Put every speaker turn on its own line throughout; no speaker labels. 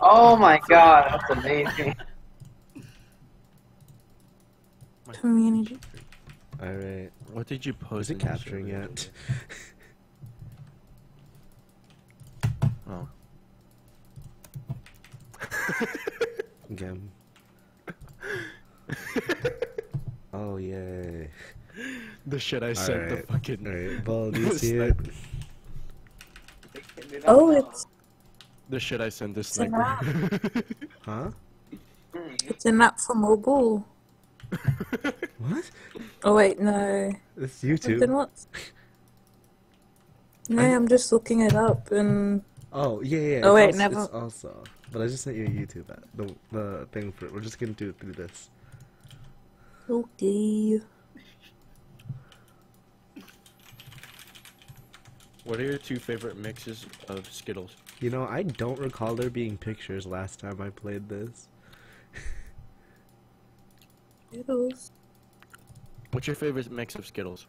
Oh my god, that's amazing.
Community.
Alright.
What did you post?
Is it
in your
capturing
server?
yet?
Oh.
Again. Oh, yay.
The shit I sent. The
Alright.
fucking.
Alright, Ball, do you see it?
Oh, it's
The shit I sent. This
an app.
sniper.
Huh?
It's an app for mobile.
What?
Oh wait, no.
It's
Then
YouTube.
what? No, I'm just looking it up and.
Oh, yeah, yeah.
Oh, wait,
it's
never-
It's also. But I just sent you a YouTube app. The thing for it. We're just gonna do it through this.
Okay.
What are your two favorite mixes of Skittles?
You know, I don't recall there being pictures last time I played this.
Skittles.
What's your favorite mix of Skittles?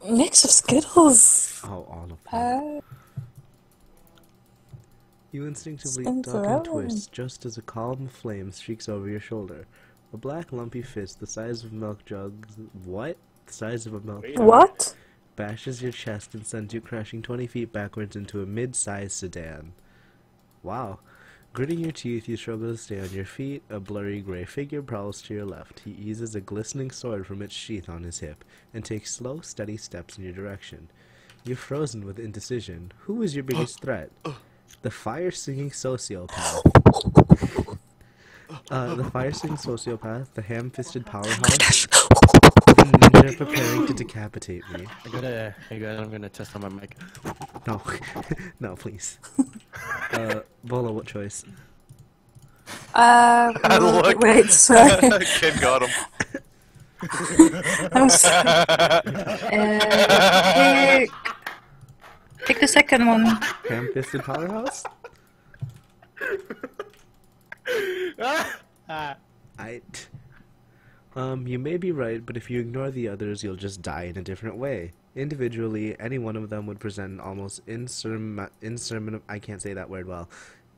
Mix of Skittles.
Oh, all of them. You instinctively
Spin
duck and
around.
twist just as a column of flame streaks over your shoulder. A black lumpy fist the size of milk jugs. What? The size of a milk jug.
What?
Bashes your chest and sends you crashing 20 feet backwards into a mid-sized sedan. Wow. Gritting your teeth, you struggle to stay on your feet. A blurry gray figure prowls to your left. He eases a glistening sword from its sheath on his hip and takes slow, steady steps in your direction. You're frozen with indecision. Who is your biggest threat? The fire-singing sociopath. The fire-singing sociopath, the ham-fisted powerhouse, the ninja preparing to decapitate me.
Hey guys, I'm gonna test on my mic.
No, no, please. Bolo, what choice?
Look.
Wait, sorry.
Kid got him.
I'm sorry. Pick the second one.
Ham-fisted powerhouse? You may be right, but if you ignore the others, you'll just die in a different way. Individually, any one of them would present an almost I can't say that word well.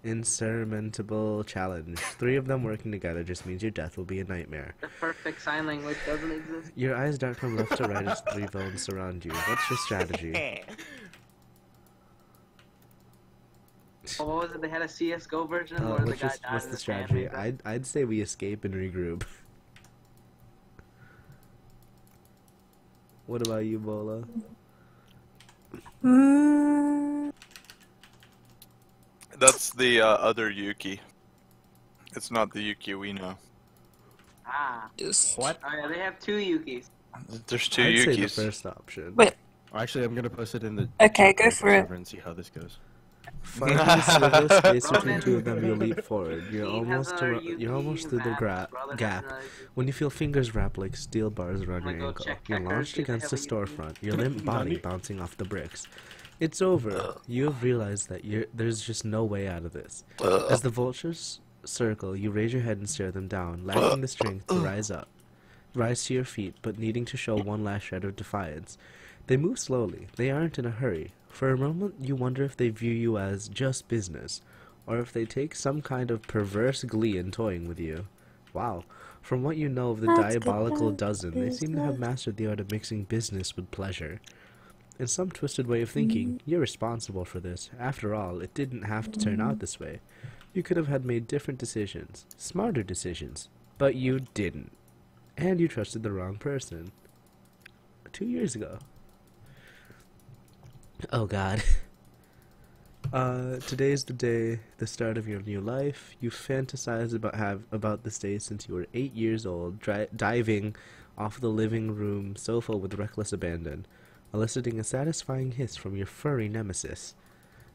Insurmountable challenge. Three of them working together just means your death will be a nightmare.
The perfect sign language doesn't exist.
Your eyes dart from left to right as three villains surround you. What's your strategy?
Oh, what was it? They had a CS:GO version where the guy died
what's
in
the
his hand
strategy?
made that?
I'd say we escape and regroup. What about you, Bola?
That's the other Yuki. It's not the Yuki we know.
Ah.
What?
Oh yeah, they have two Yukis.
There's two
I'd say the
Yukis.
first option.
Wait.
Actually, I'm gonna post it in the.
Okay, go for it.
server and see how this goes.
Finding a sliver of space between
Ronan.
two of them, you leap forward. You're
Keane has
almost
another
you're almost through the
Yuki, Matt's brother has
gap
another Yuki.
when you feel fingers wrap like steel bars around
I'm gonna
your
go
ankle.
check
You're
Kecker,
launched
see if they
against a
have a Yuki.
storefront, your limp body bouncing off the bricks. It's over. You have realized that there's just no way out of this. As the vultures circle, you raise your head and stare them down, lacking the strength to rise to your feet, but needing to show one last shred of defiance. They move slowly. They aren't in a hurry. For a moment, you wonder if they view you as just business, or if they take some kind of perverse glee in toying with you. Wow. From what you know of the
That's
diabolical
good
dozen, they seem to have
business.
mastered the art of mixing business with pleasure. In some twisted way of thinking, you're responsible for this. After all, it didn't have to turn out this way. You could have had made different decisions, smarter decisions, but you didn't. And you trusted the wrong person. 2 years ago. Oh god. Today's the day, the start of your new life. You fantasize about this day since you were 8 years old, diving off the living room sofa with reckless abandon, eliciting a satisfying hiss from your furry nemesis.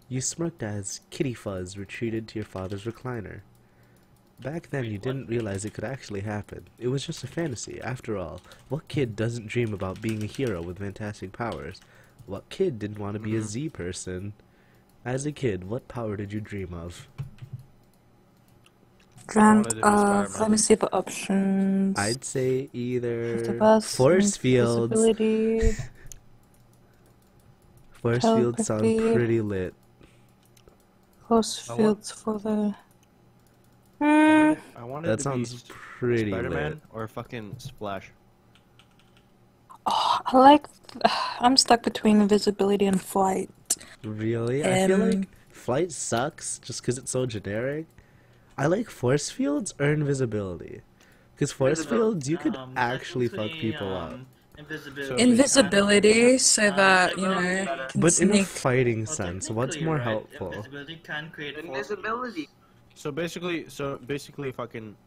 You smirked as Kitty Fuzz retreated to your father's recliner. Back then, you didn't realize it could actually happen. It was just a fantasy, after all. What kid doesn't dream about being a hero with fantastic powers? What kid didn't want to be a Z person? As a kid, what power did you dream of?
Let me see the options.
I'd say
The
either
bus,
force fields.
invisibility.
Force fields sound
telepathy.
pretty lit.
Force fields for the...
I wanted
That
to
sounds
be
pretty
Spider-Man
lit.
or fucking Splash.
Oh, I like... I'm stuck between invisibility and flight.
Really? I feel
Um,
like flight sucks just because it's so generic. I like force fields or invisibility. Because force fields, you could actually fuck people up.
Invisibility, so that, you know, can
But in a
sneak.
fighting sense, what's more helpful?
Invisibility can create
Invisibility.
So basically, fucking,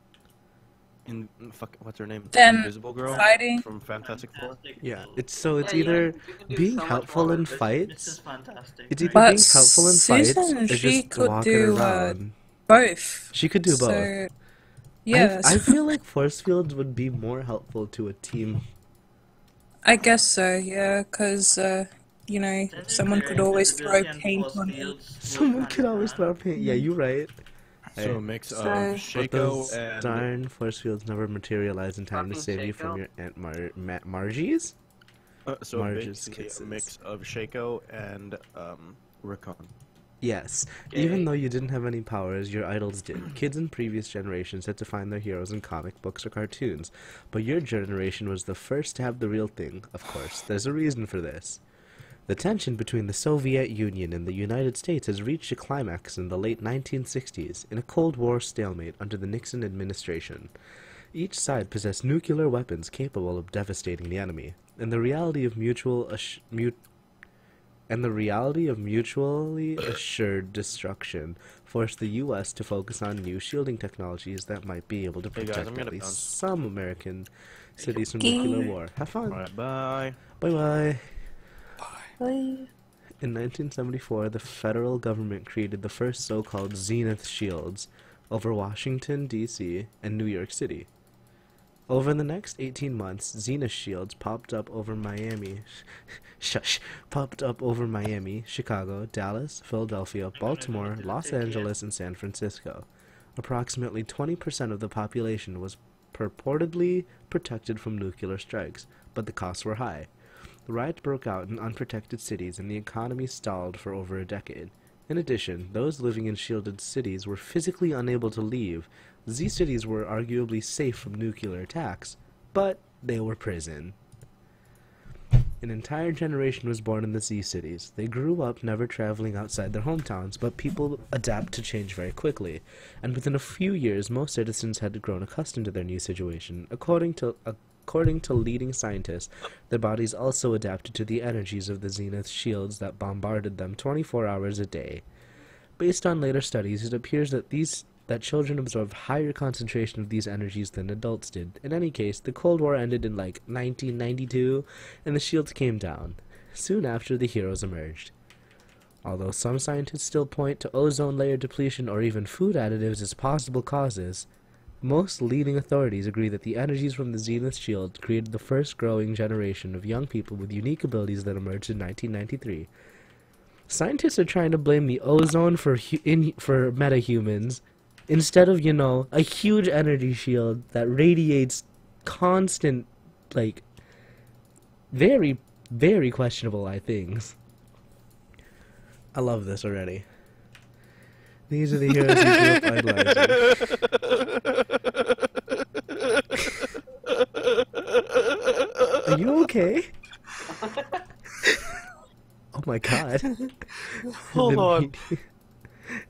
what's her name?
Then
Invisible Girl
fighting.
from Fantastic Four.
Yeah, it's either
You can do
being
so much
helpful
more
in
with this.
This
fights.
is fantastic.
It's either
But
being helpful in fights
Susan,
or
she
just
could
walking
do
around.
both.
She could do both.
So, yes.
I feel like force fields would be more helpful to a team.
I guess so, yeah, because, you know, someone could always throw paint on it.
Someone could always throw paint. Yeah, you're right.
So a mix
So-
of
But
Shaco
those
and
darn force fields never materialize in time to
Fucking
save you from
Shaco.
your Aunt Margie's?
so
Marge's
basically
kisses.
a mix of Shaco and Raccoon.
Yes. Even though you didn't have any powers, your idols did. Kids in previous generations had to find their heroes in comic books or cartoons, but your generation was the first to have the real thing, of course. There's a reason for this. The tension between the Soviet Union and the United States has reached a climax in the late 1960s, in a Cold War stalemate under the Nixon administration. Each side possessed nuclear weapons capable of devastating the enemy, and the reality of mutually assured destruction forced the U.S. to focus on new shielding technologies that might be able to
Hey guys,
protect
I'm
at
gonna
least
bounce.
some American cities from
Okay.
nuclear war. Have fun.
Alright, bye.
Bye-bye.
Bye.
In 1974, the federal government created the first so-called Zenith shields over Washington, D.C. and New York City. Over the next 18 months, Zenith shields popped up over Miami, Chicago, Dallas, Philadelphia, Baltimore, Los Angeles, and San Francisco. Approximately 20% of the population was purportedly protected from nuclear strikes, but the costs were high. The riots broke out in unprotected cities and the economy stalled for over a decade. In addition, those living in shielded cities were physically unable to leave. These cities were arguably safe from nuclear attacks, but they were prison. An entire generation was born in the Z cities. They grew up never traveling outside their hometowns, but people adapt to change very quickly, and within a few years most citizens had grown accustomed to their new situation. According to leading scientists, their bodies also adapted to the energies of the Zenith shields that bombarded them 24 hours a day. Based on later studies, it appears that children absorb higher concentration of these energies than adults did. In any case, the Cold War ended in 1992, and the shields came down. Soon after, the heroes emerged. Although some scientists still point to ozone layer depletion or even food additives as possible causes, most leading authorities agree that the energies from the Zenith shield created the first growing generation of young people with unique abilities that emerged in 1993. Scientists are trying to blame the ozone for metahumans, instead of, a huge energy shield that radiates constant, very, very questionable things. I love this already. These are the heroes you grew up idolizing. Are you okay? Oh my god.
Hold on.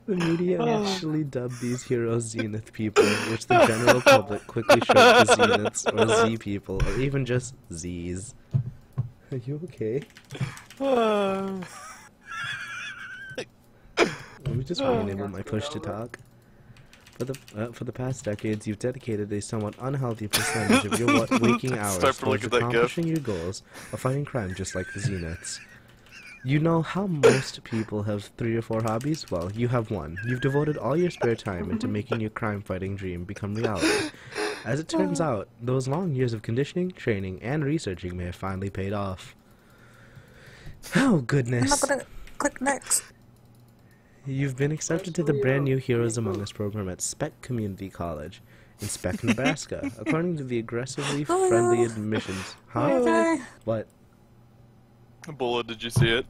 The media actually dubbed these heroes Zenith people, which the general public quickly shrugged to Zeniths or Z people, or even just Zs. Are you okay? Let me just re-enable my push to talk. For the past decades, you've dedicated a somewhat unhealthy percentage of your waking hours
Start to look
towards
at that gif.
accomplishing your goals of fighting crime just like the Zeniths. You know how most people have 3 or 4 hobbies? Well, you have one. You've devoted all your spare time into making your crime-fighting dream become reality. As it turns out, those long years of conditioning, training, and researching may have finally paid off. Oh,
I'm
goodness.
not gonna click next.
You've been accepted to the brand new Heroes Among Us program at Speck Community College in Speck, Nebraska, according to the aggressively friendly admissions. Huh?
Okay.
What?
Bola, did you see it?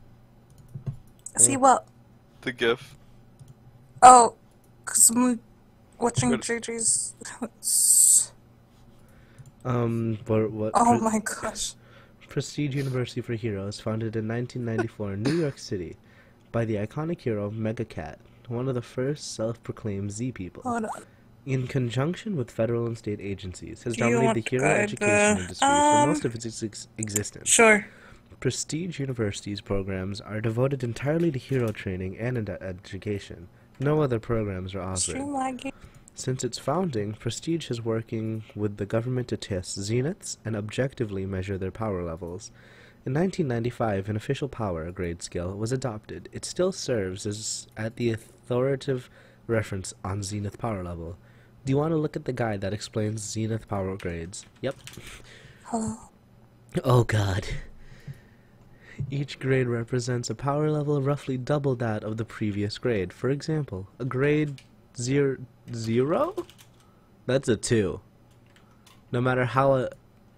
See what?
The GIF.
Oh, because I'm watching
Good.
JJ's.
What
Oh my gosh.
Prestige University for Heroes, founded in 1994 in New York City by the iconic hero Mega Cat, one of the first self-proclaimed Z people.
Hold on.
In conjunction with federal and state agencies, has
Do you
dominated
want
the
to
hero
guide
education
the-
industry for most of its existence.
Sure.
Prestige University's programs are devoted entirely to hero training and education. No other programs are offered.
Stream lagging.
Since its founding, Prestige is working with the government to test zeniths and objectively measure their power levels. In 1995, an official power grade scale was adopted. It still serves as the authoritative reference on zenith power level. Do you want to look at the guide that explains zenith power grades? Yep.
Hello.
Oh god. Each grade represents a power level roughly double that of the previous grade. For example, a grade 0? That's a 2. No matter how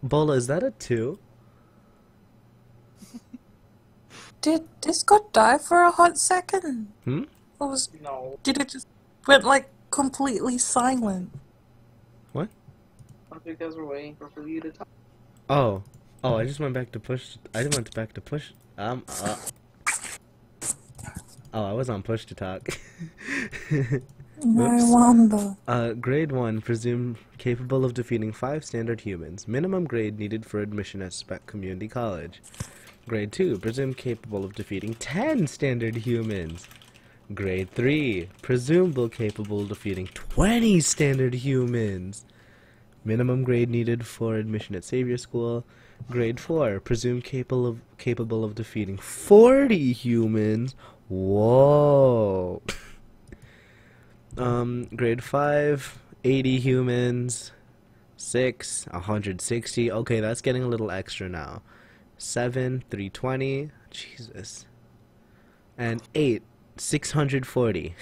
Bola, is that a 2?
Did Discord die for a hot second? Or was...
No.
Did it just went like completely silent?
What?
That's because we're waiting for you to talk.
Oh, I just went back to push. I went back to push. Oh, I was on push to talk.
No
Whoops.
wonder.
Grade 1, presumed capable of defeating 5 standard humans. Minimum grade needed for admission at Spec Community College. Grade 2, presumed capable of defeating 10 standard humans. Grade 3, presumable capable of defeating 20 standard humans. Minimum grade needed for admission at Savior School. Grade 4, presumed capable of defeating 40 humans. Whoa. Grade 5, 80 humans. 6, 160. Okay, that's getting a little extra now. 7, 320. Jesus. And 8, 640.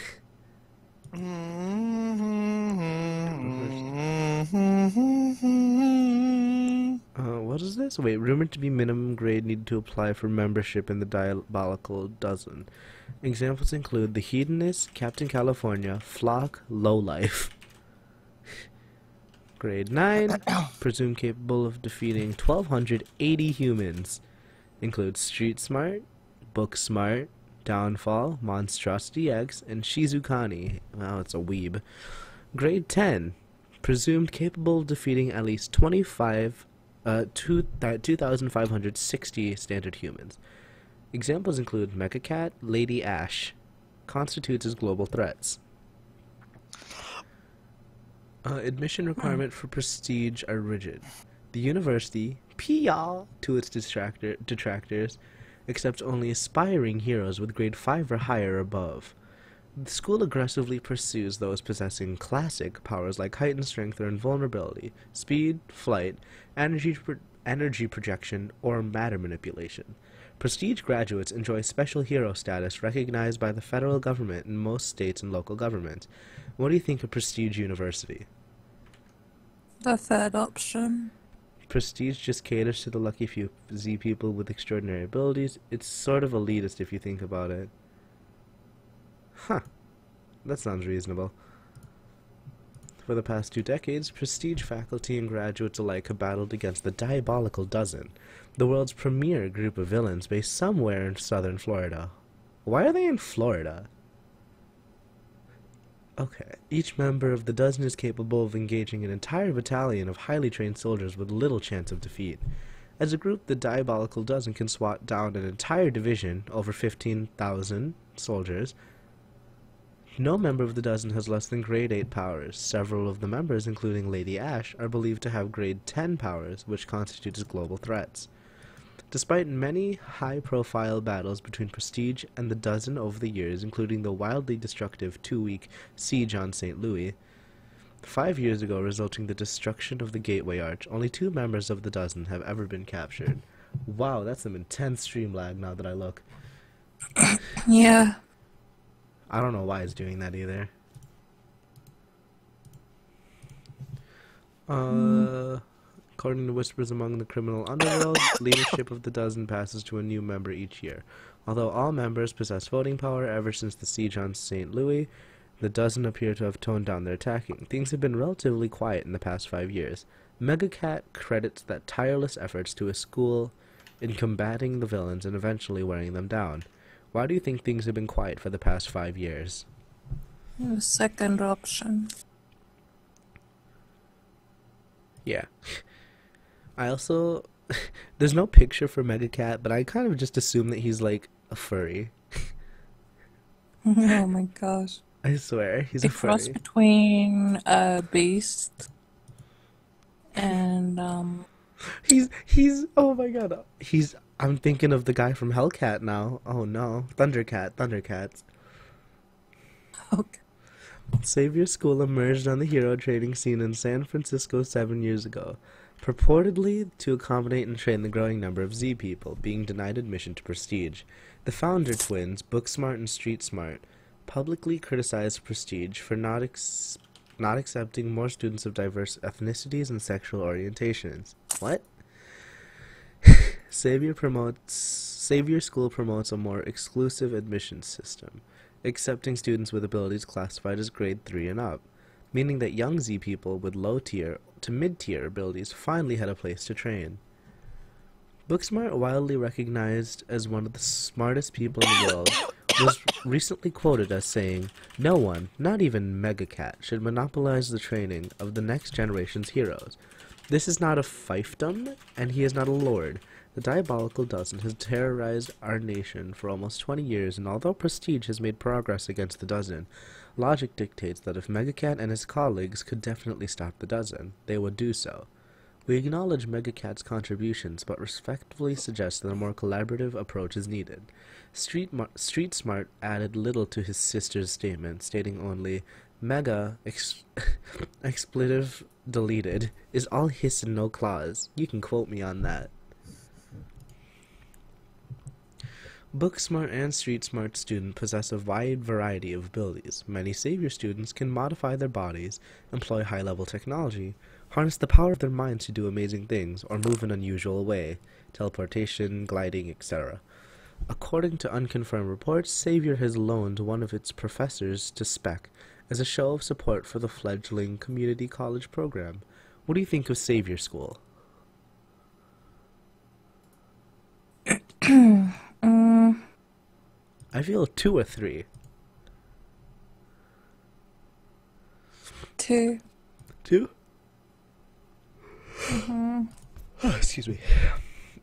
What is this? Wait, rumored to be minimum grade needed to apply for membership in the Diabolical Dozen. Examples include the Hedonist, Captain California, Flock, Lowlife. Grade 9, presumed capable of defeating 1,280 humans. Includes Street Smart, Book Smart, Downfall, Monstrosity X, and Shizukani. Wow, it's a weeb. Grade 10, presumed capable of defeating at least 2,560 standard humans. Examples include Mecha Cat, Lady Ash. Constitutes as global threats. Admission requirement for Prestige are rigid. The university, to its detractors, accepts only aspiring heroes with grade 5 or higher or above. The school aggressively pursues those possessing classic powers like heightened strength or invulnerability, speed, flight, energy projection, or matter manipulation. Prestige graduates enjoy special hero status recognized by the federal government and most states and local government. What do you think of Prestige University?
The third option.
Prestige just caters to the lucky few Z people with extraordinary abilities. It's sort of elitist if you think about it. Huh. That sounds reasonable. For the past 2 decades, Prestige faculty and graduates alike have battled against the Diabolical Dozen, the world's premier group of villains based somewhere in southern Florida. Why are they in Florida? Okay, each member of the Dozen is capable of engaging an entire battalion of highly trained soldiers with little chance of defeat. As a group, the Diabolical Dozen can swat down an entire division, over 15,000 soldiers. No member of the Dozen has less than grade 8 powers. Several of the members, including Lady Ash, are believed to have grade 10 powers, which constitutes global threats. Despite many high-profile battles between Prestige and the Dozen over the years, including the wildly destructive 2-week siege on St. Louis, 5 years ago resulting in the destruction of the Gateway Arch, only 2 members of the Dozen have ever been captured. Wow, that's some intense stream lag now that I look.
Yeah.
I don't know why it's doing that either. According to whispers among the criminal underworld, leadership of the Dozen passes to a new member each year. Although all members possess voting power ever since the siege on St. Louis, The dozen appear to have toned down their attacking. Things have been relatively quiet in the past 5 years. Megacat credits that tireless efforts to his school in combating the villains and eventually wearing them down. Why do you think things have been quiet for the past 5 years?
The second option.
Yeah. I also... There's no picture for Megacat, but I kind of just assume that he's like a furry.
Oh my gosh.
I swear, he's
A
a
cross
furry.
between a beast and
He's oh my god. I'm thinking of the guy from Hellcat now. Oh no. Thundercats.
okay.
Savior School emerged on the hero training scene in San Francisco 7 years ago, purportedly to accommodate and train the growing number of Z people being denied admission to Prestige. The founder twins, Booksmart and Street Smart, publicly criticized Prestige for not accepting more students of diverse ethnicities and sexual orientations. What? Savior School promotes a more exclusive admissions system, accepting students with abilities classified as grade 3 and up, meaning that young Z people with low-tier to mid-tier abilities finally had a place to train. Booksmart, widely recognized as one of the smartest people in the world, was recently quoted as saying, "No one, not even Megacat, should monopolize the training of the next generation's heroes. This is not a fiefdom, and he is not a lord. The diabolical dozen has terrorized our nation for almost 20 years, and although Prestige has made progress against the dozen, logic dictates that if Megacat and his colleagues could definitely stop the dozen, they would do so. We acknowledge Megacat's contributions, but respectfully suggest that a more collaborative approach is needed." Street Smart added little to his sister's statement, stating only, "Mega, expletive deleted, is all hiss and no claws. You can quote me on that." Booksmart and Street Smart students possess a wide variety of abilities. Many Savior students can modify their bodies, employ high-level technology, harness the power of their minds to do amazing things, or move in an unusual way, teleportation, gliding, etc. According to unconfirmed reports, Savior has loaned one of its professors to Spec as a show of support for the fledgling community college program. What do you think of Savior School? I feel 2 or 3.
2.
2? Oh, excuse me.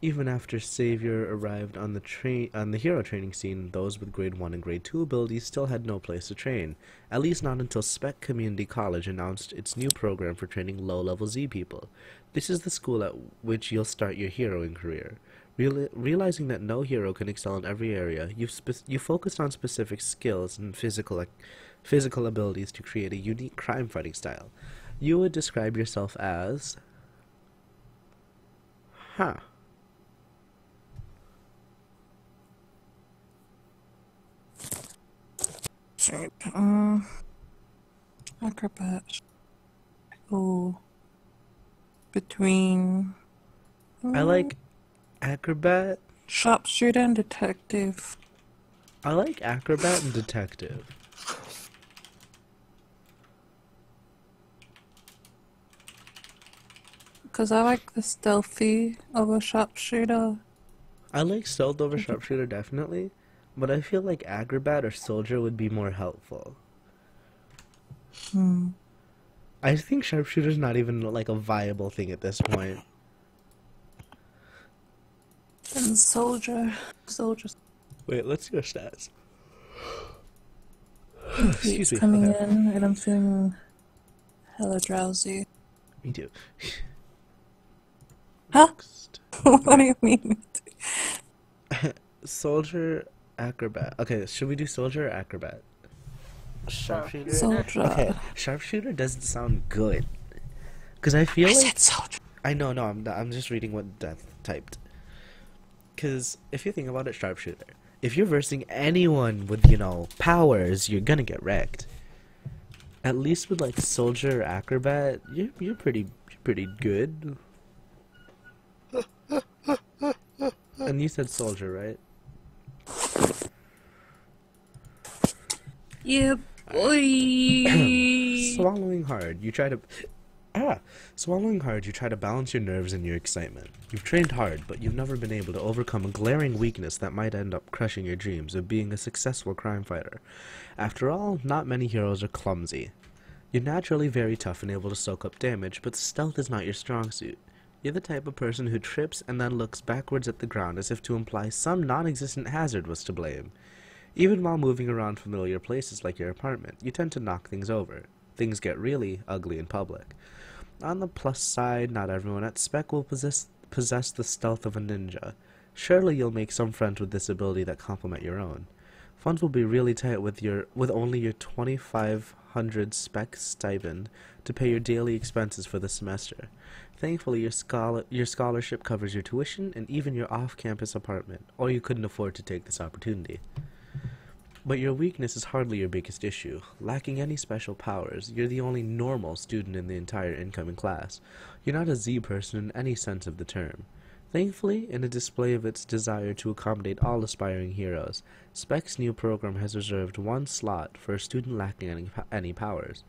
Even after Savior arrived on the hero training scene, those with grade 1 and grade 2 abilities still had no place to train, at least not until Spec Community College announced its new program for training low-level Z people. This is the school at which you'll start your heroing career. Realizing that no hero can excel in every area, you focused on specific skills and physical abilities to create a unique crime-fighting style. You would describe yourself as... Huh.
Shape. Acrobat. Oh. Between...
I like acrobat.
Sharpshooter and detective.
I like acrobat and detective.
Because I like the stealthy of a sharpshooter.
I like stealth over sharpshooter definitely, but I feel like acrobat or soldier would be more helpful. I think sharpshooter's not even like a viable thing at this point.
And soldier.
Wait, let's see your stats.
Excuse me. Coming in, and I'm feeling hella drowsy.
Me too.
Huh? What do you mean?
Soldier, acrobat. Okay, should we do soldier or acrobat? Sharpshooter.
Soldier.
Okay, sharpshooter doesn't sound good. Cause I feel
I
like
said soldier.
I know, no, I'm just reading what Death typed. Because if you think about it, sharpshooter. If you're versing anyone with, you know, powers, you're gonna get wrecked. At least with like soldier or acrobat, you're pretty good. And you said soldier, right?
Yep. Oi!
Swallowing hard, you try to balance your nerves in your excitement. You've trained hard, but you've never been able to overcome a glaring weakness that might end up crushing your dreams of being a successful crime fighter. After all, not many heroes are clumsy. You're naturally very tough and able to soak up damage, but stealth is not your strong suit. You're the type of person who trips and then looks backwards at the ground as if to imply some non-existent hazard was to blame. Even while moving around familiar places like your apartment, you tend to knock things over. Things get really ugly in public. On the plus side, not everyone at Spec will possess the stealth of a ninja. Surely you'll make some friends with this ability that complement your own. Funds will be really tight with only your 2,500 Spec stipend to pay your daily expenses for the semester. Thankfully, your scholarship covers your tuition and even your off-campus apartment, or you couldn't afford to take this opportunity. But your weakness is hardly your biggest issue. Lacking any special powers, you're the only normal student in the entire incoming class. You're not a Z person in any sense of the term. Thankfully, in a display of its desire to accommodate all aspiring heroes, Spec's new program has reserved one slot for a student lacking any powers.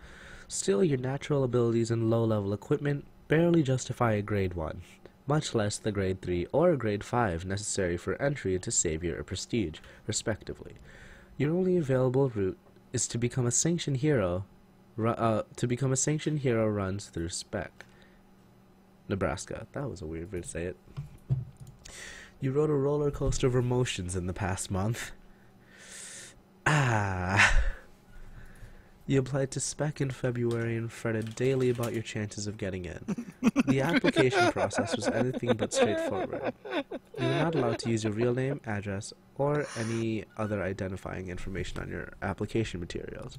Still, your natural abilities and low-level equipment barely justify a grade 1, much less the grade 3 or grade 5 necessary for entry into Savior or Prestige, respectively. Your only available route is to become a sanctioned hero. Runs through Spec, Nebraska. That was a weird way to say it. You rode a roller coaster of emotions in the past month. You applied to Spec in February and fretted daily about your chances of getting in. The application process was anything but straightforward. You were not allowed to use your real name, address, or any other identifying information on your application materials.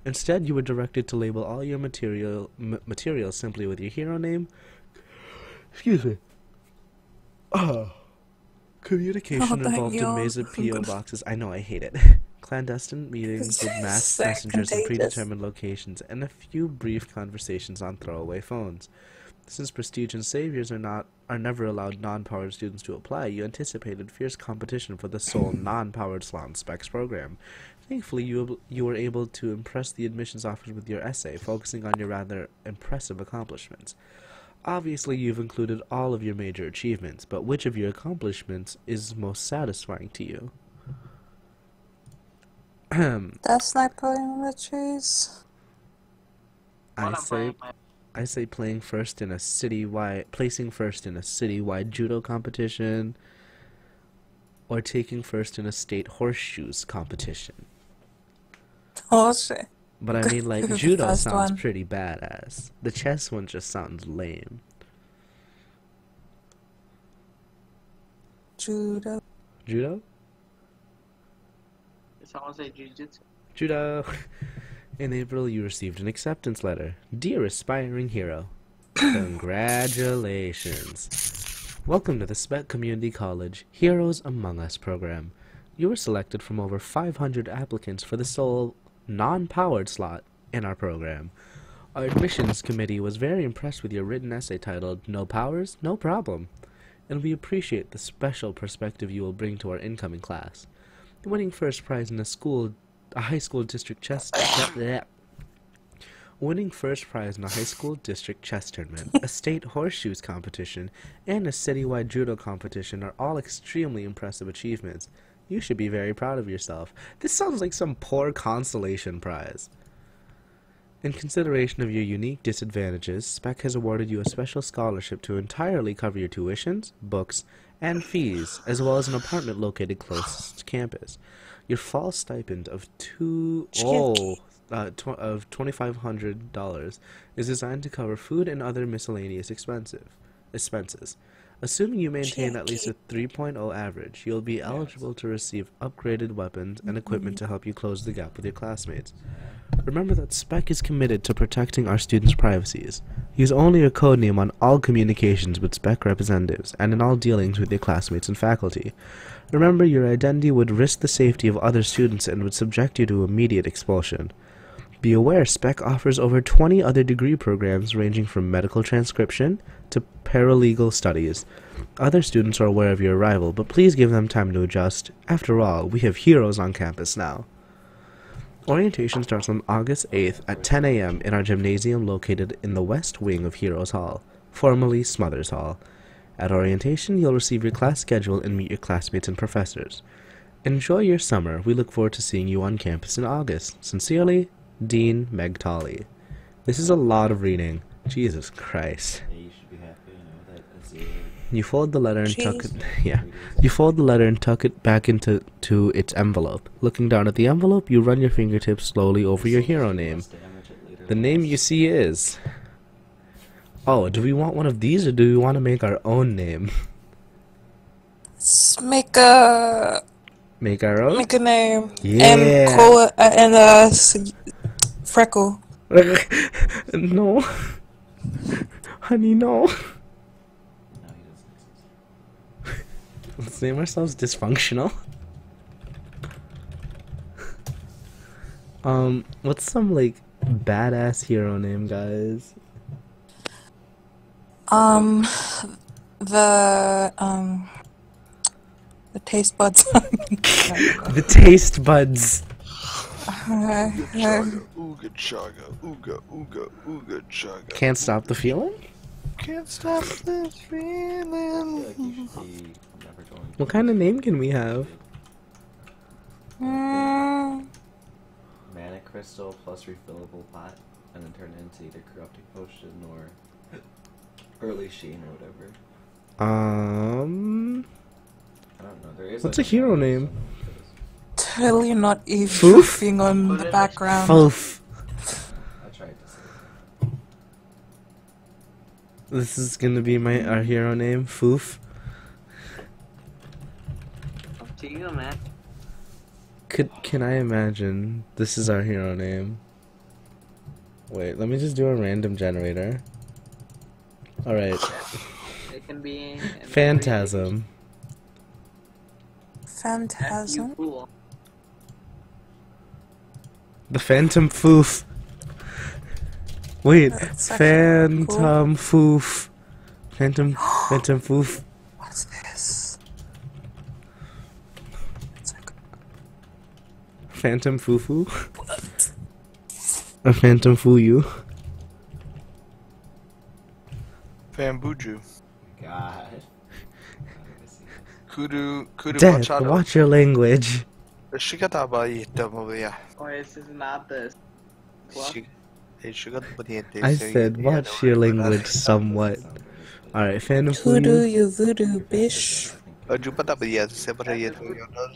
Instead, you were directed to label all your materials simply with your hero name. Excuse me. Communication involved in Mesa P.O. boxes. I know, I hate it. Clandestine meetings with masked messengers in predetermined locations, and a few brief conversations on throwaway phones. Since Prestige and Saviors are never allowed non-powered students to apply, you anticipated fierce competition for the sole non-powered slot in Spec's program. Thankfully, you were able to impress the admissions office with your essay, focusing on your rather impressive accomplishments. Obviously, you've included all of your major achievements, but which of your accomplishments is most satisfying to you?
That's not pulling the trees.
I say placing first in a citywide judo competition, or taking first in a state horseshoes competition.
Oh shit.
But I mean, like, judo sounds pretty badass. The chess one just sounds lame.
Judo.
Did someone say jujitsu?
Judo. In April, you received an acceptance letter. Dear aspiring hero, congratulations. Welcome to the Spec Community College Heroes Among Us program. You were selected from over 500 applicants for the sole non-powered slot in our program. Our admissions committee was very impressed with your written essay titled No Powers, No Problem, and we appreciate the special perspective you will bring to our incoming class. Winning first prize in a high school district chess tournament, a state horseshoes competition, and a citywide judo competition are all extremely impressive achievements. You should be very proud of yourself. This sounds like some poor consolation prize. In consideration of your unique disadvantages, Spec has awarded you a special scholarship to entirely cover your tuitions, books, and fees, as well as an apartment located close to campus. Your fall stipend of $2,500 is designed to cover food and other miscellaneous expenses. Assuming you maintain at least a 3.0 average, you'll be eligible to receive upgraded weapons and equipment to help you close the gap with your classmates. Remember that Spec is committed to protecting our students' privacies. Use only your codename on all communications with Spec representatives and in all dealings with your classmates and faculty. Remember, your identity would risk the safety of other students and would subject you to immediate expulsion. Be aware, Spec offers over 20 other degree programs ranging from medical transcription to paralegal studies. Other students are aware of your arrival, but please give them time to adjust. After all, we have heroes on campus now. Orientation starts on August 8th at 10 a.m. in our gymnasium located in the west wing of Heroes Hall, formerly Smothers Hall. At orientation, you'll receive your class schedule and meet your classmates and professors. Enjoy your summer. We look forward to seeing you on campus in August. Sincerely, Dean Meg Tolley. This is a lot of reading. Jesus Christ.
Yeah, you should be happy, you know, that is
You fold the letter and tuck it.
Jeez.
Yeah. You fold the letter and tuck it back into its envelope. Looking down at the envelope, you run your fingertips slowly over your hero name. The name you see is. Oh, do we want one of these or do we want to make our own name?
Let's make a
Make our own?
name
Yeah.
and call it Freckle.
No. Honey, no.
No, he doesn't.
Let's name ourselves Dysfunctional. What's some, like, badass hero name, guys?
The taste buds.
The Taste Buds.
Chaga, ooga chaga, ooga ooga ooga chaga.
Can't stop the feeling?
Can't stop this
I feel like
feeling.
you should be never going
What kind of name can we have?
Mm,
Mana crystal plus refillable pot, and then turn it into either corrupting potion or early sheen or whatever.
Um,
I don't know. There is.
What's
like
a hero
name or
name?
something for this.
totally not
Foof?
eavesdropping on the background.
Foof.
I tried to say.
This is gonna be our hero name, Foof.
Up to you, man.
Can I imagine this is our hero name? Wait, let me just do a random generator. Alright.
It can be.
Phantasm.
You
Phantasm.
fool.
The Phantom Foof. Wait,
That's actually cool.
Phantom Foof. Phantom Foof.
What's this? It's like
Phantom Fufu. A Phantom Fuyu.
Fambuju.
God.
Kudu
Dad,
Machado.
watch your language.
Shigatabai Damavia.
Oh, this is not this.
I said, watch your language somewhat. Alright, Phantom
voodoo,
Fuyu.
you voodoo bitch.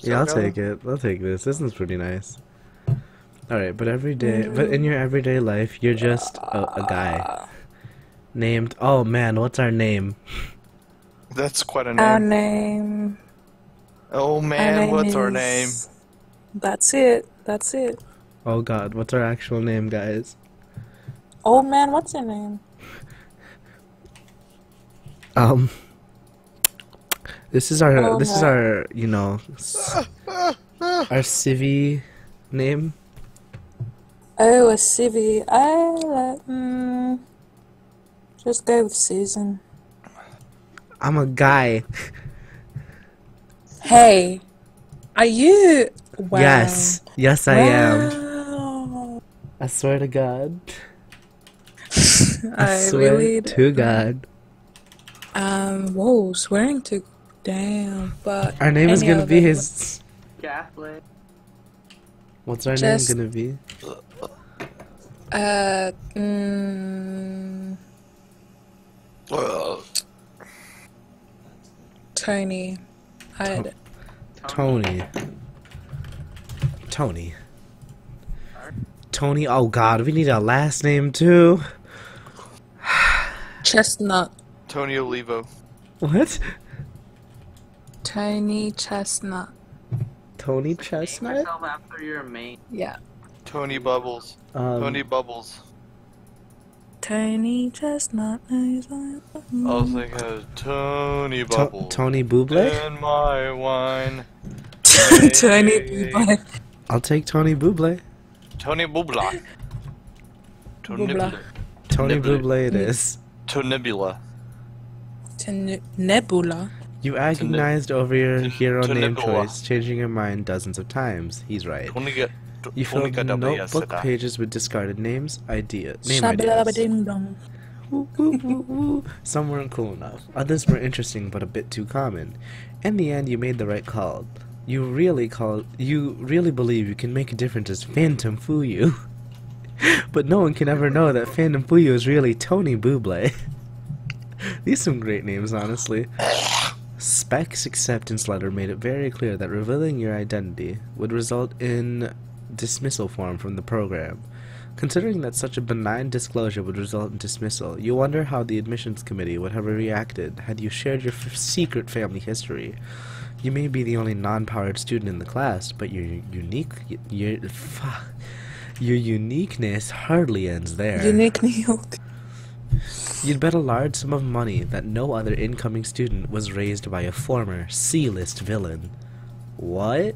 Yeah, I'll take it. I'll take this. This is pretty nice. Alright, but in your everyday life, you're just a guy. Named, oh man, what's our name?
That's quite a
Our
name.
name.
Oh
Our
man,
name
what's
is...
our name?
That's it. That's it.
Oh god, what's our actual name, guys?
Old man, what's your name?
This is our,
Oh,
this is
man.
our, you know, our civvy name.
Oh, a civvy. Just go with Susan.
I'm a guy.
Hey, are you? Wow.
Yes. Yes, I am.
Wow.
I swear to God.
I
swear
really.
to God.
Whoa, swearing to. Damn, but.
Our name is
any
gonna be
other-
his.
Catholic.
What's our
Just-
name gonna be?
Tony.
Tony. Tony. Tony. Oh God, we need a last name too.
Chestnut.
Tony Olivo.
What?
Tony Chestnut.
Tony
Name
Chestnut?
yourself after your mate.
Yeah.
Tony Bubbles. Tony Bubbles.
Tony Chestnut.
I was thinking Tony Bubbles.
Tony Buble?
In my wine.
Tony Bubble.
I'll take Tony Buble.
Tony Bubla.
Bubla.
Tony
Nibbler.
Buble it is.
Tonibula.
Nebula.
You agonized over your hero name
Nicola.
choice, changing your mind dozens of times. He's right. You filled notebook
yesterday.
pages with discarded name ideas.
Ding-dong.
Woo, woo, woo, woo. Some weren't cool enough. Others were interesting but a bit too common. In the end, you made the right call. You really believe you can make a difference as Phantom Fuyu. But no one can ever know that Phantom Fuyu is really Tony Buble. These are some great names, honestly. Speck's acceptance letter made it very clear that revealing your identity would result in dismissal form from the program. Considering that such a benign disclosure would result in dismissal, you wonder how the admissions committee would have reacted had you shared your secret family history. You may be the only non-powered student in the class, but your uniqueness hardly ends there.
Unique New York.
You'd bet a large sum of money that no other incoming student was raised by a former C-list villain. What?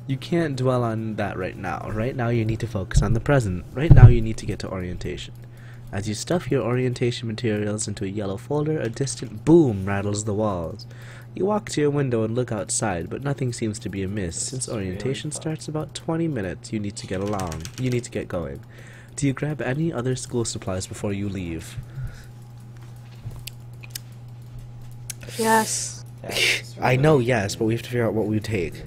You can't dwell on that right now. Right now you need to focus on the present. Right now you need to get to orientation. As you stuff your orientation materials into a yellow folder, a distant boom rattles the walls. You walk to your window and look outside, but nothing seems to be amiss. Since orientation starts about 20 minutes, you need to get going. Do you grab any other school supplies before you leave?
Yes.
I know, yes, but we have to figure out what we take.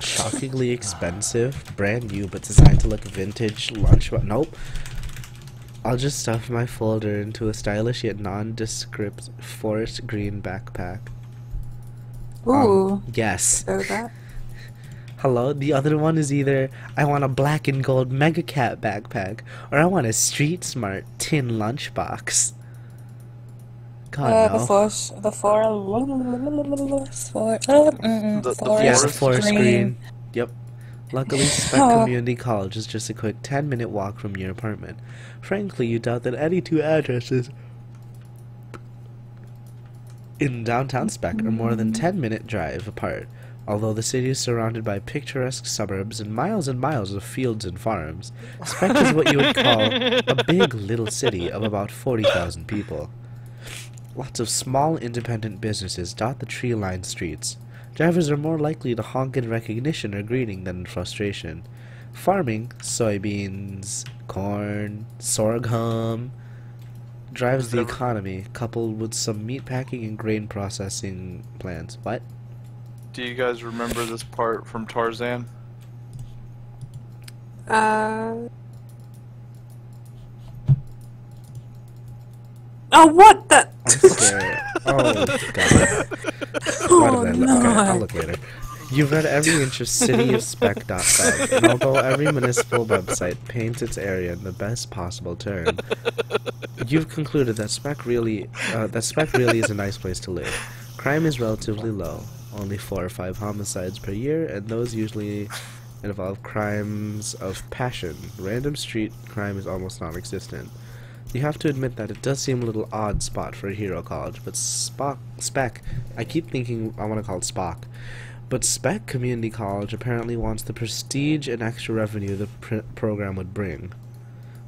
Shockingly expensive, brand new, but designed to look vintage lunch. Nope. I'll just stuff my folder into a stylish yet nondescript forest green backpack.
Ooh.
Yes.
So that.
Hello? The other one is either I want a black and gold Mega Cat backpack, or I want a Street Smart tin lunchbox. God, no.
The forest
green. Yep. Luckily, Speck Community College is just a quick 10-minute walk from your apartment. Frankly, you doubt that any two addresses in downtown Speck are more than 10-minute drive apart. Although the city is surrounded by picturesque suburbs and miles of fields and farms, Speck is what you would call a big little city of about 40,000 people. Lots of small independent businesses dot the tree-lined streets. Drivers are more likely to honk in recognition or greeting than in frustration. Farming, soybeans, corn, sorghum, drives the economy, coupled with some meatpacking and grain processing plants. What?
Do you guys remember this part from Tarzan?
Oh, what the?
I'm scared. Oh, God.
Oh,
Okay,
no.
I'll look later. You've read every inch of cityofspec.gov, and although every municipal website paints its area in the best possible term, you've concluded that Spec really is a nice place to live. Crime is relatively low, only 4 or 5 homicides per year, and those usually involve crimes of passion. Random street crime is almost non-existent. You have to admit that it does seem a little odd spot for a hero college, but Spec, I keep thinking I want to call it Spock, but Spec Community College apparently wants the prestige and extra revenue the program would bring.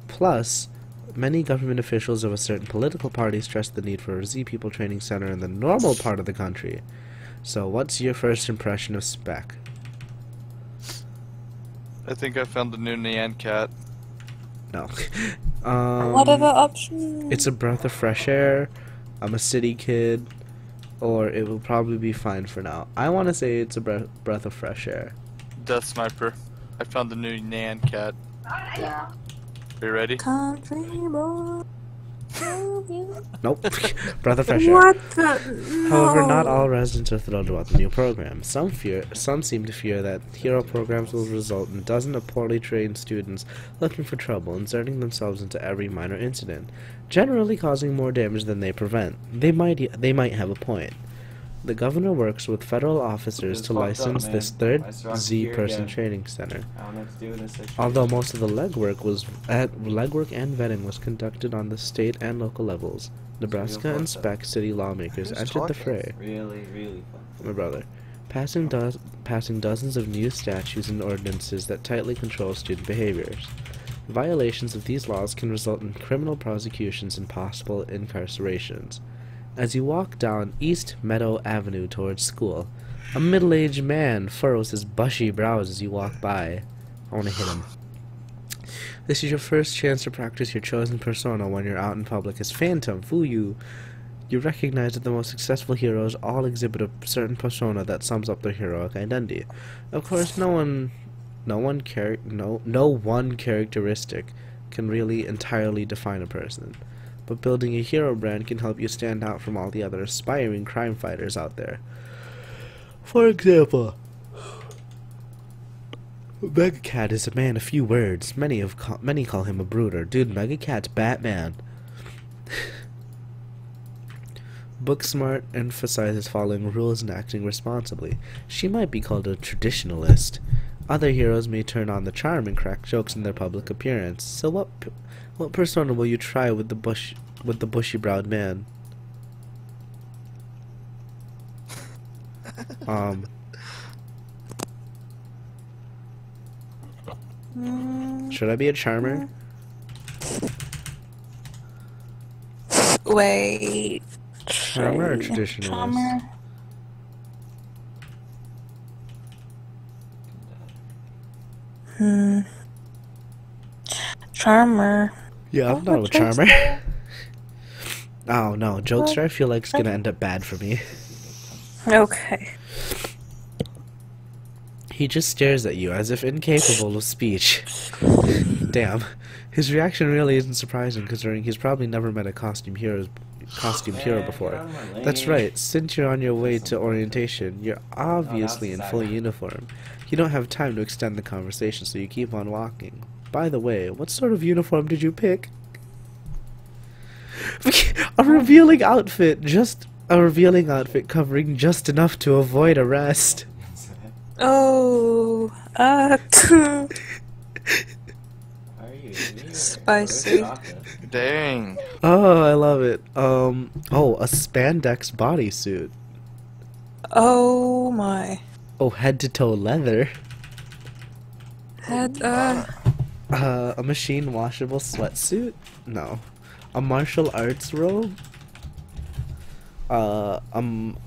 Plus, many government officials of a certain political party stress the need for a Z People training center in the normal part of the country. So what's your first impression of Spec?
I think I found the new Nyan cat.
No.
What are the options?
It's a breath of fresh air. I'm a city kid. Or it will probably be fine for now. I want to say it's a breath of fresh air.
Death Sniper. I found the new Nyan cat.
Yeah.
Are you ready?
Country boy.
Nope. Breath of fresh air.
What the? No.
However, not all residents are thrilled about the new program. Some seem to fear that hero programs will result in dozens of poorly trained students looking for trouble, inserting themselves into every minor incident, generally causing more damage than they prevent. They might have a point. The governor works with federal officers to license this third Z-person training center. Although most of the legwork and vetting was conducted on the state and local levels, Nebraska and Spec city lawmakers entered the fray.
Really fun.
My brother, passing dozens of new statutes and ordinances that tightly control student behaviors. Violations of these laws can result in criminal prosecutions and possible incarcerations. As you walk down East Meadow Avenue towards school, A middle-aged man furrows his bushy brows as you walk by. I want to hit him. This is your first chance to practice your chosen persona when you're out in public as Phantom. Fool you. You recognize that the most successful heroes all exhibit a certain persona that sums up their heroic identity. Of course, no one characteristic can really entirely define a person, but building a hero brand can help you stand out from all the other aspiring crime fighters out there. For example, Megacat is a man of few words. Many call him a brooder. Dude, Megacat's Batman. Booksmart emphasizes following rules and acting responsibly. She might be called a traditionalist. Other heroes may turn on the charm and crack jokes in their public appearance. So what persona will you try with the bushy-browed man? Should I be a charmer?
Wait.
Charmer or traditionalist?
Charmer. Charmer.
Yeah, I'm not a charmer. Oh no, jokester I feel like is gonna end up bad for me.
Okay.
He just stares at you as if incapable of speech. Damn. His reaction really isn't surprising considering he's probably never met a costume hero before. That's right, since you're on your way to orientation, you're obviously in full uniform. You don't have time to extend the conversation, so you keep on walking. By the way, what sort of uniform did you pick? A revealing outfit covering just enough to avoid arrest.
Oh, spicy.
Dang.
Oh, I love it. Oh, a spandex bodysuit.
Oh my.
Oh, head-to-toe leather. A machine washable sweatsuit? No. A martial arts robe? I'm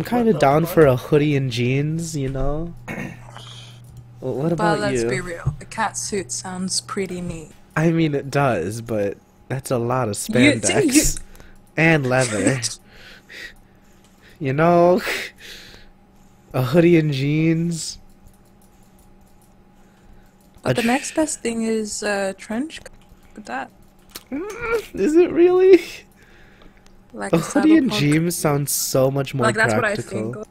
kind of down for a hoodie and jeans, you know? Well, what about
But let's
you?
be real, a cat suit sounds pretty neat.
I mean, it does, but that's a lot of spandex. And leather. You know? A hoodie and jeans.
But the next best thing is trench coat. With that.
Is it really?
Like
A hoodie and
cyberpunk-
jeans sounds so much more
Like that's what I
practical.
think of.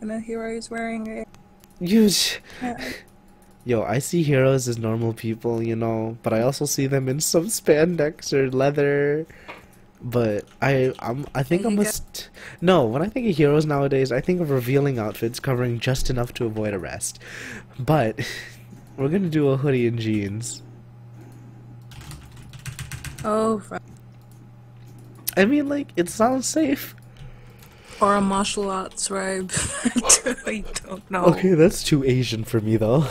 And a hero is wearing a...
Yo, I see heroes as normal people, you know, but I also see them in some spandex or leather. But I think no, when I think of heroes nowadays, I think of revealing outfits covering just enough to avoid arrest. But we're gonna do a hoodie and jeans.
Oh, right.
I mean, like, it sounds safe.
Or a martial arts robe. I don't know.
Okay, that's too Asian for me, though.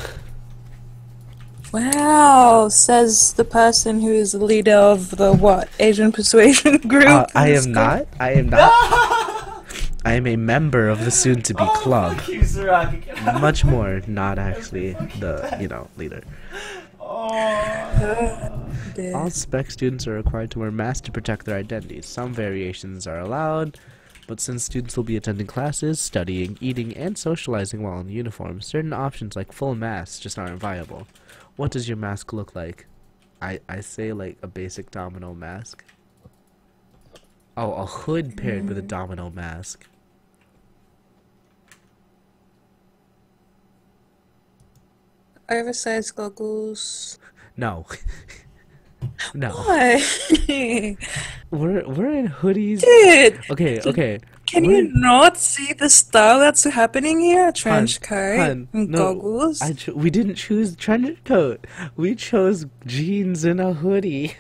Wow, says the person who is the leader of the what? Asian persuasion group?
I am not. I am not. I am a member of the soon-to-be club.
Fuck you, Saraki. Get out.
Much more not actually the, you know, leader. All spec students are required to wear masks to protect their identities. Some variations are allowed, but since students will be attending classes, studying, eating, and socializing while in uniform, certain options like full masks just aren't viable. What does your mask look like? I say like a basic domino mask. Oh, a hood paired with a domino mask.
Oversized goggles.
No. No.
Why?
We're in hoodies.
Dude!
Okay.
Can
We're
you not see the style that's happening here? Trench coat
Hun,
and
no,
goggles.
we didn't choose trench coat. We chose jeans and a hoodie.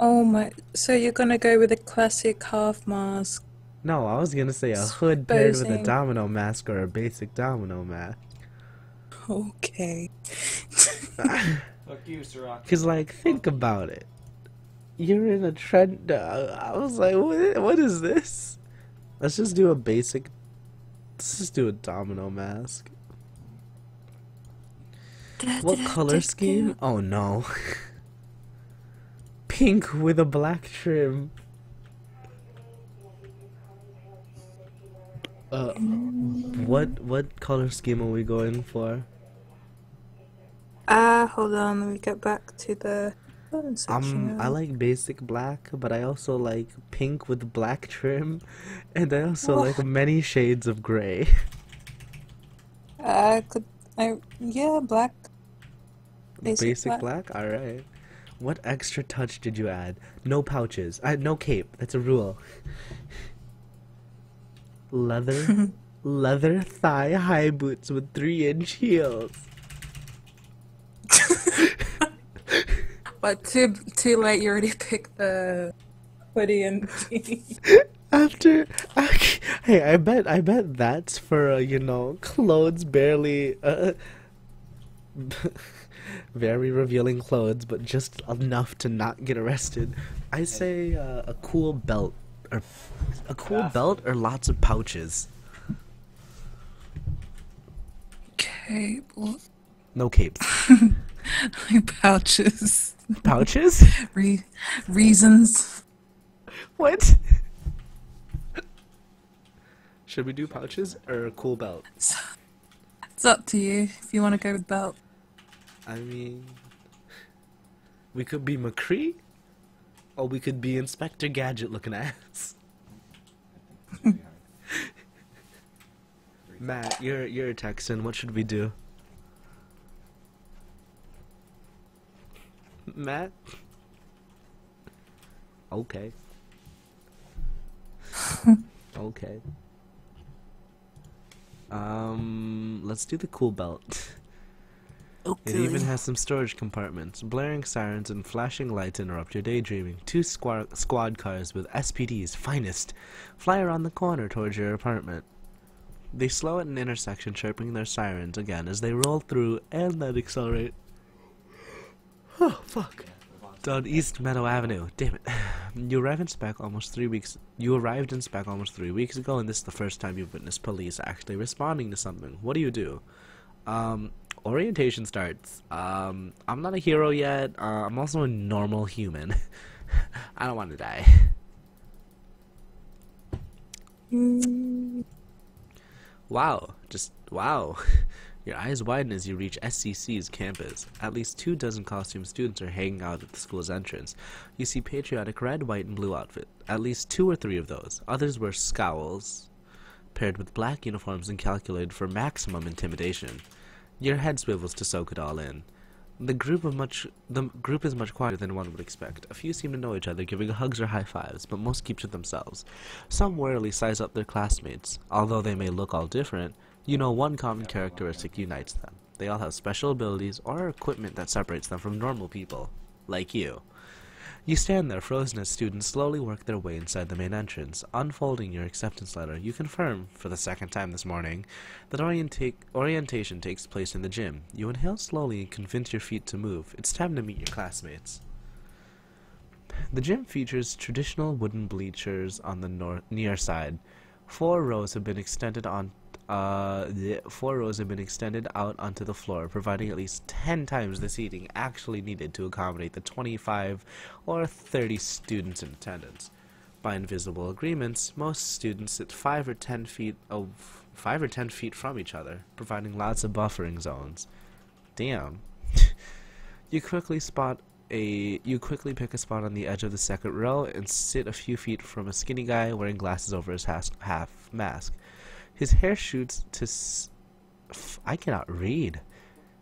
Oh my! So you're gonna go with a classic half mask?
No, I was gonna say a hood paired with a
Supposing.
domino mask or a basic domino mask.
Okay.
Fuck you, Saraki.
Cause like, think about it. You're in a trend. I was like, what is this? Let's just do a basic. Let's just do a domino mask. What color scheme? Oh no. Pink with a black trim. What color scheme are we going for?
Hold on, let me get back to the section.
I like basic black, but I also like pink with black trim, and I also like many shades of gray.
Yeah, black.
Basic black? Alright. What extra touch did you add? No pouches. No cape. That's a rule. Leather thigh-high boots with 3-inch heels.
But too late, you already picked the hoodie and jeans.
Hey, I bet that's for clothes barely very revealing clothes, but just enough to not get arrested. I say a cool belt or lots of pouches.
Cable.
No capes.
Pouches.
Pouches?
Reasons.
What? Should we do pouches or a cool belt?
It's up to you if you want to go with belt.
I mean, we could be McCree, or we could be Inspector Gadget looking ass. Matt, you're a Texan. What should we do? Matt? Okay. Okay. Let's do the cool belt.
Okay.
It even has some storage compartments. Blaring sirens and flashing lights interrupt your daydreaming. 2 squad cars with SPD's finest fly around the corner towards your apartment. They slow at an intersection, chirping their sirens again as they roll through and then accelerate. Oh, fuck. Down East Meadow Avenue. Damn it. You arrived in Spec almost 3 weeks ago, and this is the first time you've witnessed police actually responding to something. What do? Orientation starts. I'm not a hero yet. I'm also a normal human. I don't want to die. Wow. Just wow. Your eyes widen as you reach SCC's campus. At least 24 costume students are hanging out at the school's entrance. You see patriotic red, white, and blue outfit. At least 2 or 3 of those. Others wear scowls, paired with black uniforms and calculated for maximum intimidation. Your head swivels to soak it all in. The group is much quieter than one would expect. A few seem to know each other, giving hugs or high fives, but most keep to themselves. Some warily size up their classmates. Although they may look all different, you know one common characteristic unites them. They all have special abilities or equipment that separates them from normal people. Like you. You stand there frozen as students slowly work their way inside the main entrance. Unfolding your acceptance letter, you confirm, for the second time this morning, that orientation takes place in the gym. You inhale slowly and convince your feet to move. It's time to meet your classmates. The gym features traditional wooden bleachers on the near side. 4 rows have been extended out onto the floor, providing at least 10 times the seating actually needed to accommodate the 25 or 30 students in attendance. By invisible agreements, most students sit 5 or 10 feet from each other, providing lots of buffering zones. Damn. You quickly pick a spot on the edge of the second row and sit a few feet from a skinny guy wearing glasses over his half mask. His hair shoots to I cannot read.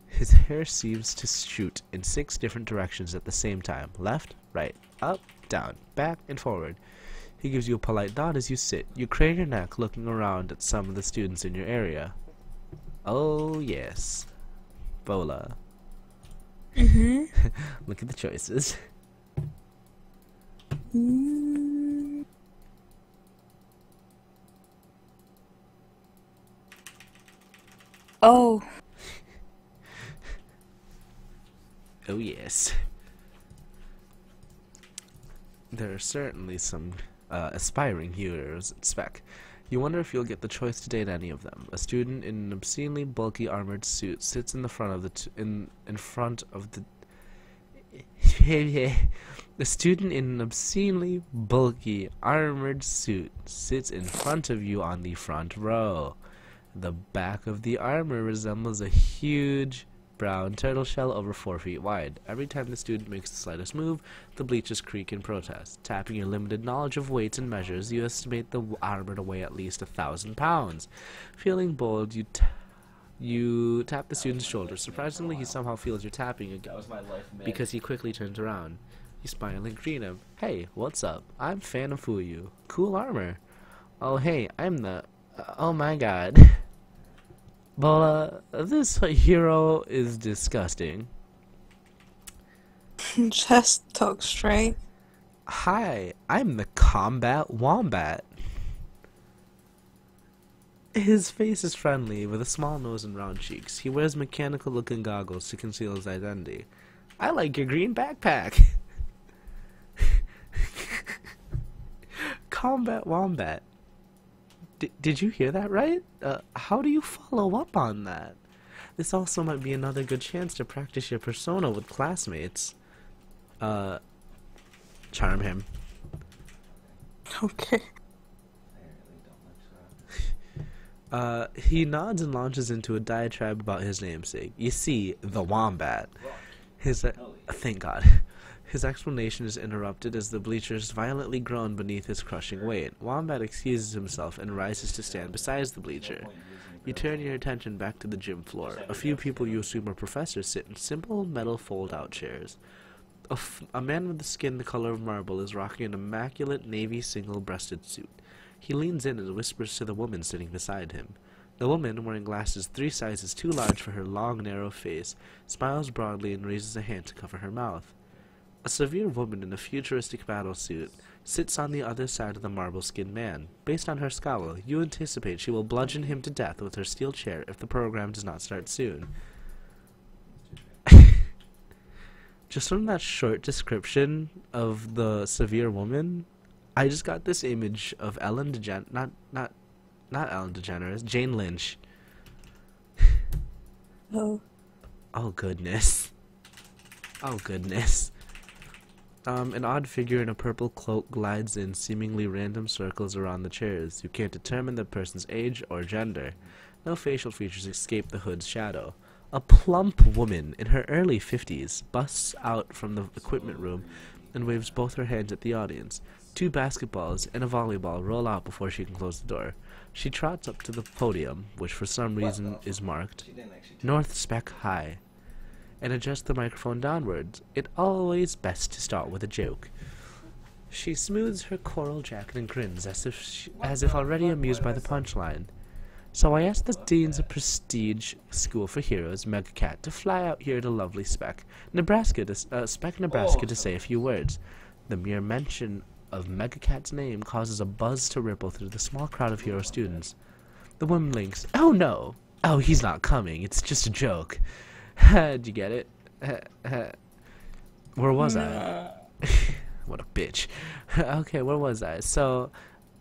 His hair seems to shoot in 6 different directions at the same time. Left, right, up, down, back, and forward. He gives you a polite nod as you sit. You crane your neck, looking around at some of the students in your area. Oh, yes. Bola. Look at the choices.
Oh.
Oh, yes. There are certainly some aspiring heroes at Spec. You wonder if you'll get the choice to date any of them. A student in an obscenely bulky armored suit sits in the front of the in front of the The student in an obscenely bulky armored suit sits in front of you on the front row. The back of the armor resembles a huge brown turtle shell over 4 feet wide. Every time the student makes the slightest move, the bleachers creak in protest. Tapping your limited knowledge of weights and measures, you estimate the armor to weigh at least 1,000 pounds. Feeling bold, you tap the student's shoulder. Surprisingly, he somehow feels your tapping again, because he quickly turns around. You smile and greet him. Hey, what's up? I'm Fan of Fuyu. Cool armor. Oh, hey, I'm the... oh my god. Well, this hero is disgusting.
Just talk straight.
Hi, I'm the Combat Wombat. His face is friendly, with a small nose and round cheeks. He wears mechanical-looking goggles to conceal his identity. I like your green backpack. Combat Wombat. Did you hear that right? How do you follow up on that? This also might be another good chance to practice your persona with classmates. Charm him.
Okay.
He nods and launches into a diatribe about his namesake. You see, the Wombat. Thank God. His explanation is interrupted as the bleachers violently groan beneath his crushing weight. Wombat excuses himself and rises to stand beside the bleacher. You turn your attention back to the gym floor. A few people you assume are professors sit in simple metal fold-out chairs. A man with the skin the color of marble is rocking an immaculate navy single-breasted suit. He leans in and whispers to the woman sitting beside him. The woman, wearing glasses 3 sizes too large for her long, narrow face, smiles broadly and raises a hand to cover her mouth. A severe woman in a futuristic battle suit sits on the other side of the marble-skinned man. Based on her scowl, you anticipate she will bludgeon him to death with her steel chair if the program does not start soon. Just from that short description of the severe woman, I just got this image of Ellen DeGeneres, not Ellen DeGeneres, Jane Lynch.
Oh.
Oh goodness. Oh goodness. An odd figure in a purple cloak glides in seemingly random circles around the chairs. You can't determine the person's age or gender. No facial features escape the hood's shadow. A plump woman in her early 50s busts out from the equipment room and waves both her hands at the audience. 2 basketballs and a volleyball roll out before she can close the door. She trots up to the podium, which for some reason is marked North Spec High, and adjusts the microphone downwards. It's always best to start with a joke. She smooths her coral jacket and grins as if already amused by the punchline. So I asked the deans of Prestige School for Heroes, Megacat, to fly out here to lovely Spec, Nebraska, to say a few words. The mere mention of Megacat's name causes a buzz to ripple through the small crowd of hero students. The woman blinks. Oh no! Oh, he's not coming. It's just a joke. Did you get it? Where was I? What a bitch. Okay, where was I? So,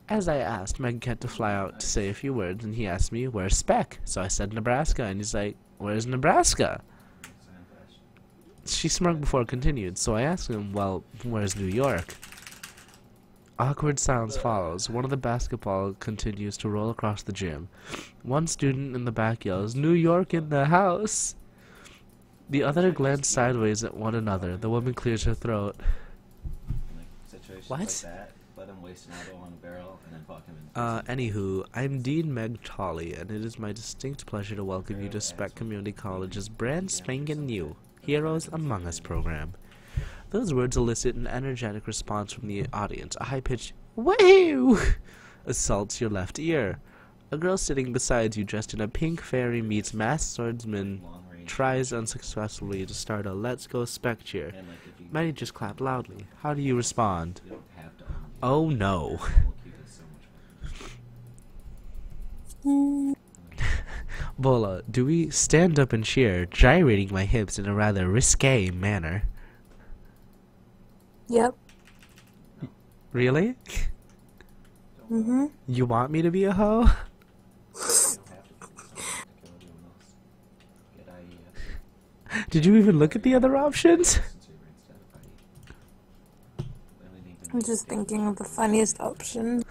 as I asked Megacat to fly out to say a few words, and he asked me, where's Spec? So I said Nebraska, and he's like, where's Nebraska? She smirked before it continued, so I asked him, well, where's New York? Awkward silence follows. One of the basketball continues to roll across the gym. One student in the back yells, New York in the house! The other glance sideways at one another. The woman clears her throat. What? Anywho, I'm Dean Meg Tolley, and it is my distinct pleasure to welcome you to Spec Community College's brand spanking new Heroes Among Us program. Those words elicit an energetic response from the audience. A high-pitched "Woo!" assaults your left ear. A girl sitting beside you dressed in a pink fairy meets masked swordsman tries unsuccessfully to start a Let's Go Spec cheer. Many just clap loudly. How do you respond? Oh no. Bola, do we stand up and cheer, gyrating my hips in a rather risque manner?
Yep.
Really?
Mm-hmm.
You want me to be a hoe?
You don't have to kill anyone else. Get IE.
Did you even look at the other options?
Since you're instead of IE. We only need to
I'm
make
just
it
thinking of the funniest option.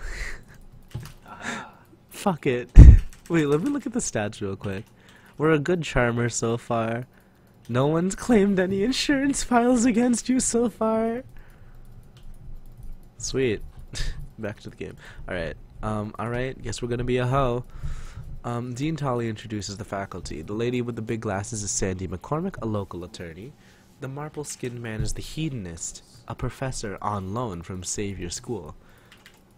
Aha!
Fuck it. Wait, let me look at the stats real quick. We're a good charmer so far. No one's claimed any insurance files against you so far. Sweet. Back to the game. Alright, guess we're gonna be a hoe. Dean Tolley introduces the faculty. The lady with the big glasses is Sandy McCormick, a local attorney. The marble-skinned man is the hedonist, a professor on loan from Savior School.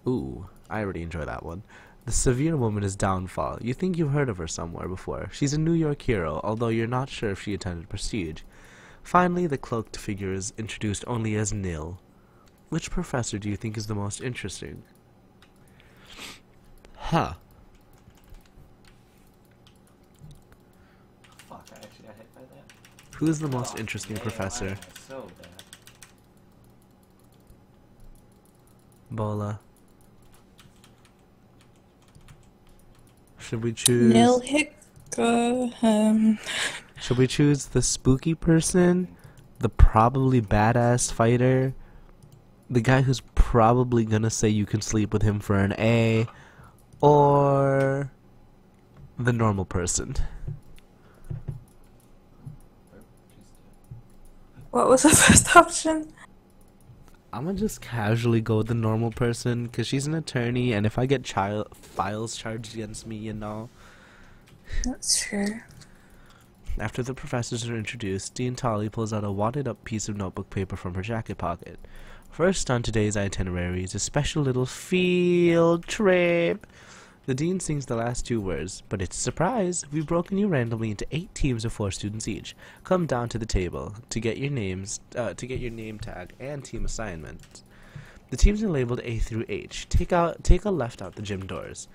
Ooh, I already enjoy that one. The severe woman is Downfall. You think you've heard of her somewhere before. She's a New York hero, although you're not sure if she attended Prestige. Finally, the cloaked figure is introduced only as Nil. Which professor do you think is the most interesting? Huh.
Fuck, I actually got hit by that.
Who's the most interesting professor?
Why am I so bad?
Bola. Should we choose...
Nil Hicka.
Should we choose the spooky person? The probably badass fighter? The guy who's probably gonna say you can sleep with him for an A? Or... the normal person?
What was the first option?
I'm gonna just casually go with the normal person, because she's an attorney, and if I get files charged against me, you know.
That's true.
After the professors are introduced, Dean Tolley pulls out a wadded up piece of notebook paper from her jacket pocket. First on today's itinerary is a special little field trip. The dean sings the last two words, but it's a surprise. We've broken you randomly into 8 teams of 4 students each. Come down to the table to get your names, to get your name tag and team assignments. The teams are labeled A through H. Take a left out the gym doors.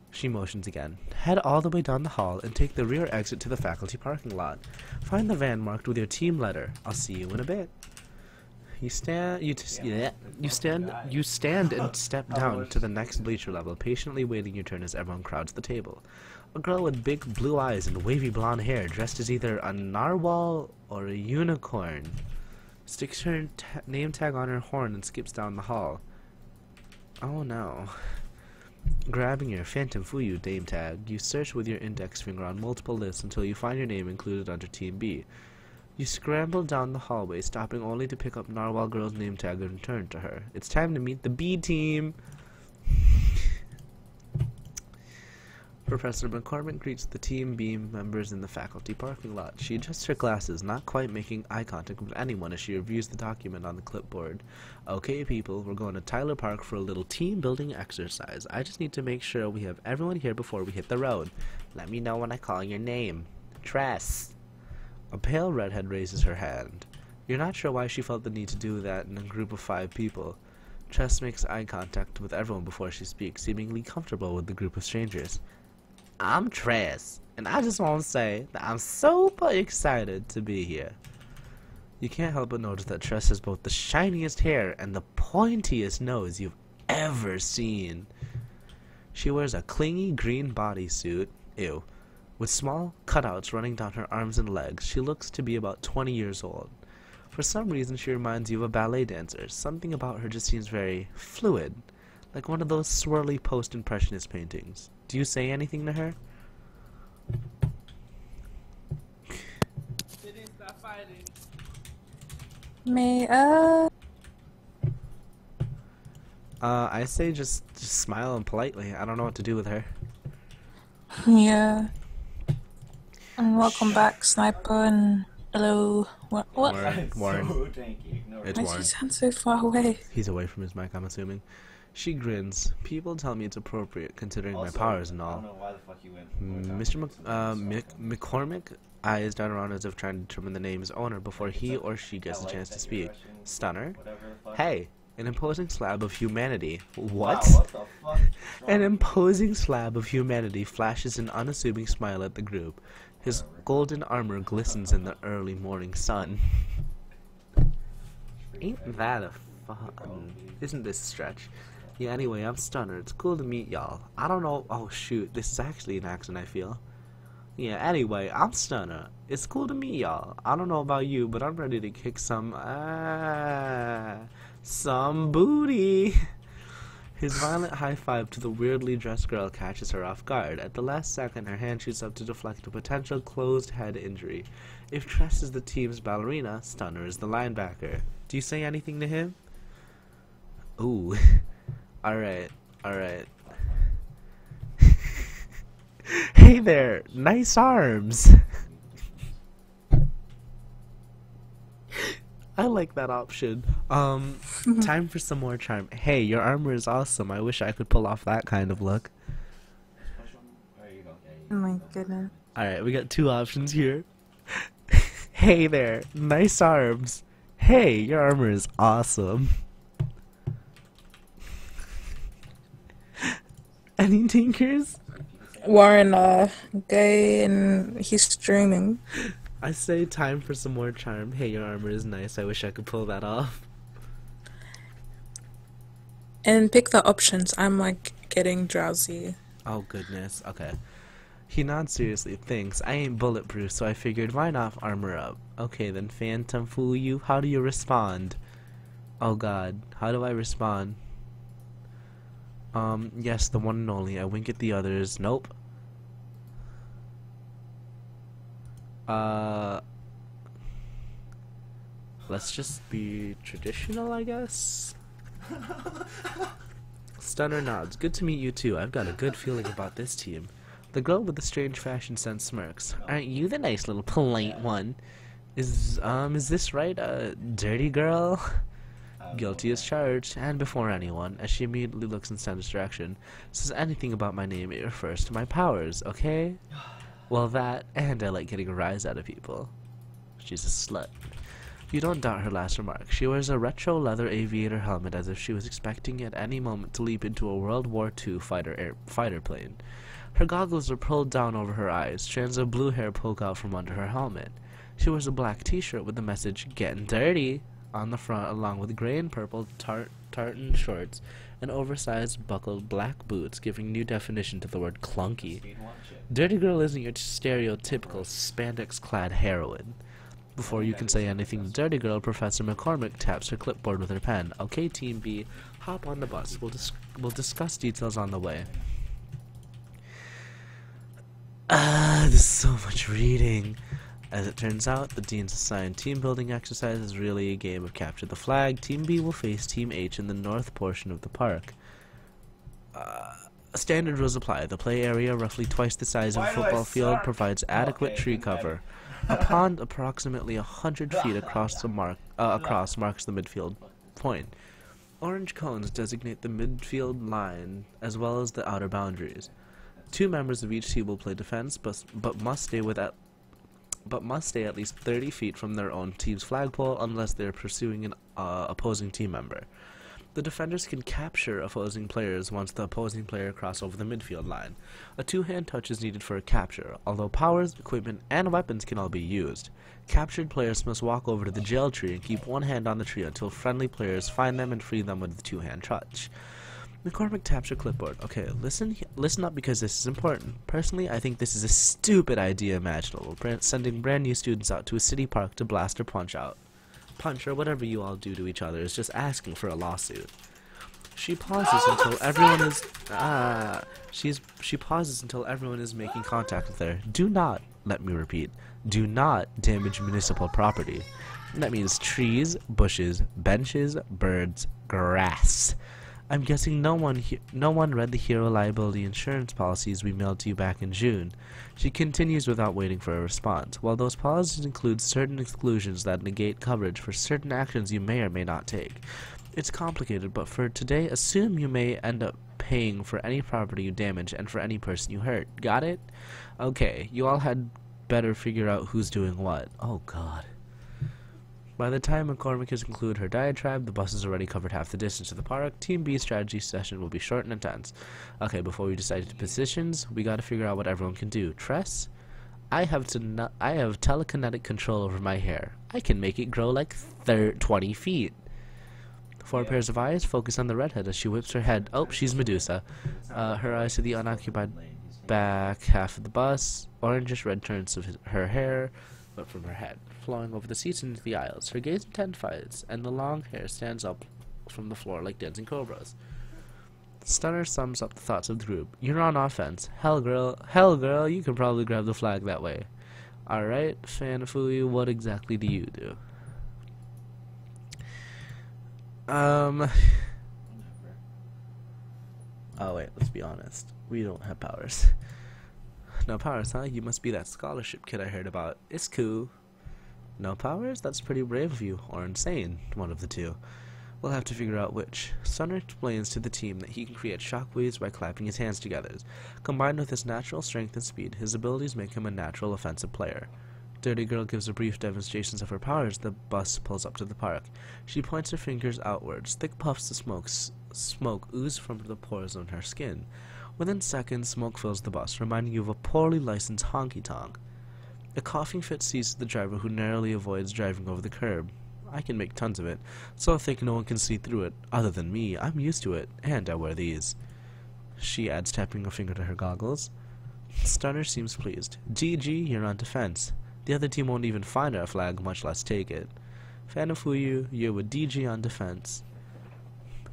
She motions again. Head all the way down the hall and take the rear exit to the faculty parking lot. Find the van marked with your team letter. I'll see you in a bit. You stand and step down to the next bleacher level, patiently waiting your turn as everyone crowds the table. A girl with big blue eyes and wavy blonde hair, dressed as either a narwhal or a unicorn, sticks her name tag on her horn and skips down the hall. Oh no. Grabbing your Phantom Fuyu name tag, you search with your index finger on multiple lists until you find your name included under Team B. You scramble down the hallway, stopping only to pick up Narwhal Girl's name tag and return to her. It's time to meet the B team! Professor McCormick greets the Team B members in the faculty parking lot. She adjusts her glasses, not quite making eye contact with anyone as she reviews the document on the clipboard. Okay, people, we're going to Tyler Park for a little team-building exercise. I just need to make sure we have everyone here before we hit the road. Let me know when I call your name. Tress. A pale redhead raises her hand. You're not sure why she felt the need to do that in a group of 5 people. Tress makes eye contact with everyone before she speaks, seemingly comfortable with the group of strangers. I'm Tress, and I just want to say that I'm super excited to be here. You can't help but notice that Tress has both the shiniest hair and the pointiest nose you've ever seen. She wears a clingy green bodysuit, ew, with small cutouts running down her arms and legs. She looks to be about 20 years old. For some reason, she reminds you of a ballet dancer. Something about her just seems very fluid, like one of those swirly post-impressionist paintings. Do you say anything to her? I say just smile and politely. I don't know what to do with her.
Yeah. And welcome back, Sniper, and hello. What?
Warren.
So tanky. Ignore
It's
it.
Why
Warren.
does he sound so far away?
He's away from his mic, I'm assuming. She grins. People tell me it's appropriate, considering my
Also,
powers and
I
all.
don't know why the fuck you went.
Mr. McCormick eyes down around as if trying to determine the name's owner before he or she gets a chance to speak. Stunner? Hey, an imposing slab of humanity. What?
Wow, what the fuck?
An imposing slab of humanity flashes an unassuming smile at the group. His golden armor glistens in the early morning sun. Ain't that a fun? Isn't this a stretch? Yeah, anyway, I'm Stunner. It's cool to meet y'all. I don't know. Oh, shoot. This is actually an accent, I feel. Yeah, anyway, I'm Stunner. It's cool to meet y'all. I don't know about you, but I'm ready to kick some booty. His violent high five to the weirdly dressed girl catches her off guard. At the last second, her hand shoots up to deflect a potential closed head injury. If Tress is the team's ballerina, Stunner is the linebacker. Do you say anything to him? Ooh. Alright. Hey there, nice arms. I like that option. Time for some more charm. Hey, your armor is awesome. I wish I could pull off that kind of look.
Oh my goodness.
Alright, we got two options here. Hey there, nice arms. Hey, your armor is awesome. Any tinkers?
Warren, gay and he's streaming.
I say time for some more charm. Hey, your armor is nice. I wish I could pull that off.
And pick the options. I'm like getting drowsy.
Oh goodness. Okay. He nods seriously. Thanks. I ain't bulletproof, so I figured why not armor up? Okay then, Phantom fool you. How do you respond? Oh god. How do I respond? Yes, the one and only. I wink at the others. Nope. Let's just be traditional, I guess? Stunner nods. Good to meet you too. I've got a good feeling about this team. The girl with the strange fashion sense smirks. Aren't you the nice little polite one? Is this right, dirty girl? Guilty as charged, and before anyone, as she immediately looks in Stunner's direction, says anything about my name, it refers to my powers, okay? Well, that, and I like getting a rise out of people. She's a slut. You don't doubt her last remark. She wears a retro leather aviator helmet as if she was expecting at any moment to leap into a World War II fighter plane. Her goggles are pulled down over her eyes, strands of blue hair poke out from under her helmet. She wears a black t-shirt with the message, "Getting Dirty," on the front, along with gray and purple tartan shorts and oversized buckled black boots, giving new definition to the word clunky. Dirty girl isn't your stereotypical spandex-clad heroine. Before you can say anything to Dirty girl, Professor McCormick taps her clipboard with her pen. Okay, Team B, hop on the bus. We'll discuss details on the way. There's so much reading. As it turns out, the Dean's assigned team building exercise is really a game of capture the flag. Team B will face Team H in the north portion of the park. Standard rules apply. The play area, roughly twice the size of a football field, provides adequate tree cover. A pond approximately 100 feet across marks the midfield point. Orange cones designate the midfield line as well as the outer boundaries. Two members of each team will play defense, but must stay at least 30 feet from their own team's flagpole unless they are pursuing an opposing team member. The defenders can capture opposing players once the opposing player crosses over the midfield line. A two-hand touch is needed for a capture, although powers, equipment, and weapons can all be used. Captured players must walk over to the jail tree and keep one hand on the tree until friendly players find them and free them with the two-hand touch. McCormick taps her clipboard. Okay, listen up because this is important. Personally, I think this is a stupid idea imaginable, sending brand new students out to a city park to blast or punch or whatever you all do to each other is just asking for a lawsuit. She pauses until everyone is she pauses until everyone is making contact with her. Do not, let me repeat, do not damage municipal property. That means trees, bushes, benches, birds, grass. I'm guessing no one read the hero liability insurance policies we mailed to you back in June. She continues without waiting for a response. While those policies include certain exclusions that negate coverage for certain actions you may or may not take. It's complicated, but for today, assume you may end up paying for any property you damage and for any person you hurt. Got it? Okay, you all had better figure out who's doing what. Oh god. By the time McCormick has concluded her diatribe, the bus has already covered half the distance to the park. Team B's strategy session will be short and intense. Okay, before we decide to positions, we gotta figure out what everyone can do. Tress? I have telekinetic control over my hair. I can make it grow like 20 feet. Four pairs of eyes focus on the redhead as she whips her head. Oh, she's Medusa. Her eyes to the unoccupied back half of the bus. Orangish red turns of her hair, but from her head, flowing over the seats into the aisles. Her gaze intensifies, and the long hair stands up from the floor like dancing cobras. Stunner sums up the thoughts of the group. You're on offense. Hell, girl, you can probably grab the flag that way. Alright, Fanafui, what exactly do you do? Oh wait, let's be honest. We don't have powers. No powers, huh? You must be that scholarship kid I heard about. It's cool. No powers? That's pretty brave of you. Or insane. One of the two. We'll have to figure out which. Stunner explains to the team that he can create shockwaves by clapping his hands together. Combined with his natural strength and speed, his abilities make him a natural offensive player. Dirty Girl gives a brief demonstration of her powers as the bus pulls up to the park. She points her fingers outwards. Thick puffs of smoke ooze from the pores on her skin. Within seconds, smoke fills the bus, reminding you of a poorly licensed honky-tonk. A coughing fit seizes the driver, who narrowly avoids driving over the curb. I can make tons of it, so thick no one can see through it. Other than me, I'm used to it, and I wear these. She adds, tapping a finger to her goggles. Stunner seems pleased. GG, you're on defense. The other team won't even find our flag, much less take it. Fanafuyu, you're with DG on defense.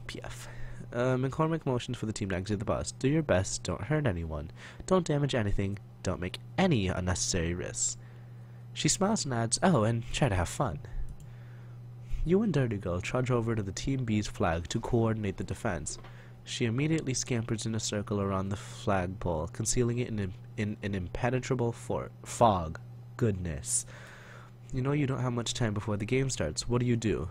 PF. McCormick motions for the team to exit the bus. Do your best, don't hurt anyone. Don't damage anything, don't make any unnecessary risks. She smiles and adds, oh, and try to have fun. You and Dirty Girl trudge over to the Team B's flag to coordinate the defense. She immediately scampers in a circle around the flagpole, concealing it in an impenetrable fog. Goodness. You know you don't have much time before the game starts. What do you do?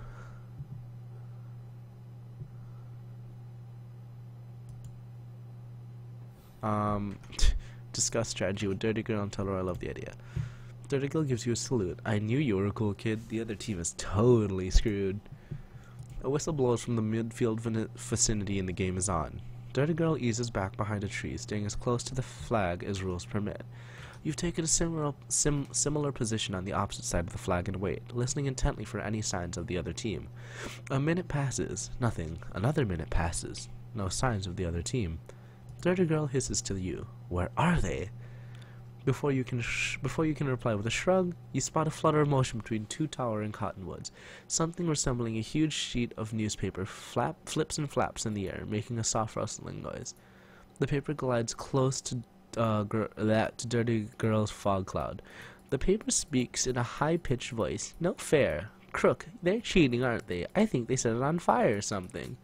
Discuss strategy with Dirty Girl and tell her I love the idea. Dirty Girl gives you a salute. I knew you were a cool kid. The other team is totally screwed. A whistle blows from the midfield vicinity and the game is on. Dirty Girl eases back behind a tree, staying as close to the flag as rules permit. You've taken a similar position on the opposite side of the flag and wait, listening intently for any signs of the other team. A minute passes. Nothing. Another minute passes. No signs of the other team. Dirty Girl hisses to you. Where are they? Before you can reply with a shrug, you spot a flutter of motion between two towering cottonwoods. Something resembling a huge sheet of newspaper flips and flaps in the air, making a soft rustling noise. The paper glides close to Dirty Girl's fog cloud. The paper speaks in a high-pitched voice. No fair. Crook, they're cheating, aren't they? I think they set it on fire or something.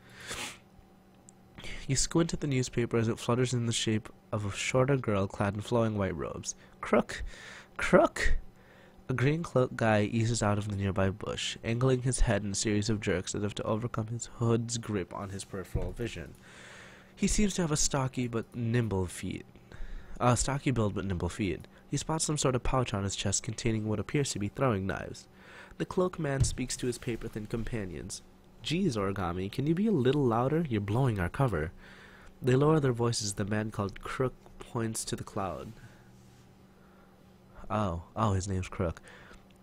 You squint at the newspaper as it flutters in the shape of a shorter girl clad in flowing white robes. Crook! Crook! A green-cloaked guy eases out of the nearby bush, angling his head in a series of jerks as if to overcome his hood's grip on his peripheral vision. He seems to have a stocky build but nimble feet. He spots some sort of pouch on his chest containing what appears to be throwing knives. The cloaked man speaks to his paper-thin companions. Geez, Origami, can you be a little louder? You're blowing our cover. They lower their voices. The man called Crook points to the cloud. Oh, his name's Crook.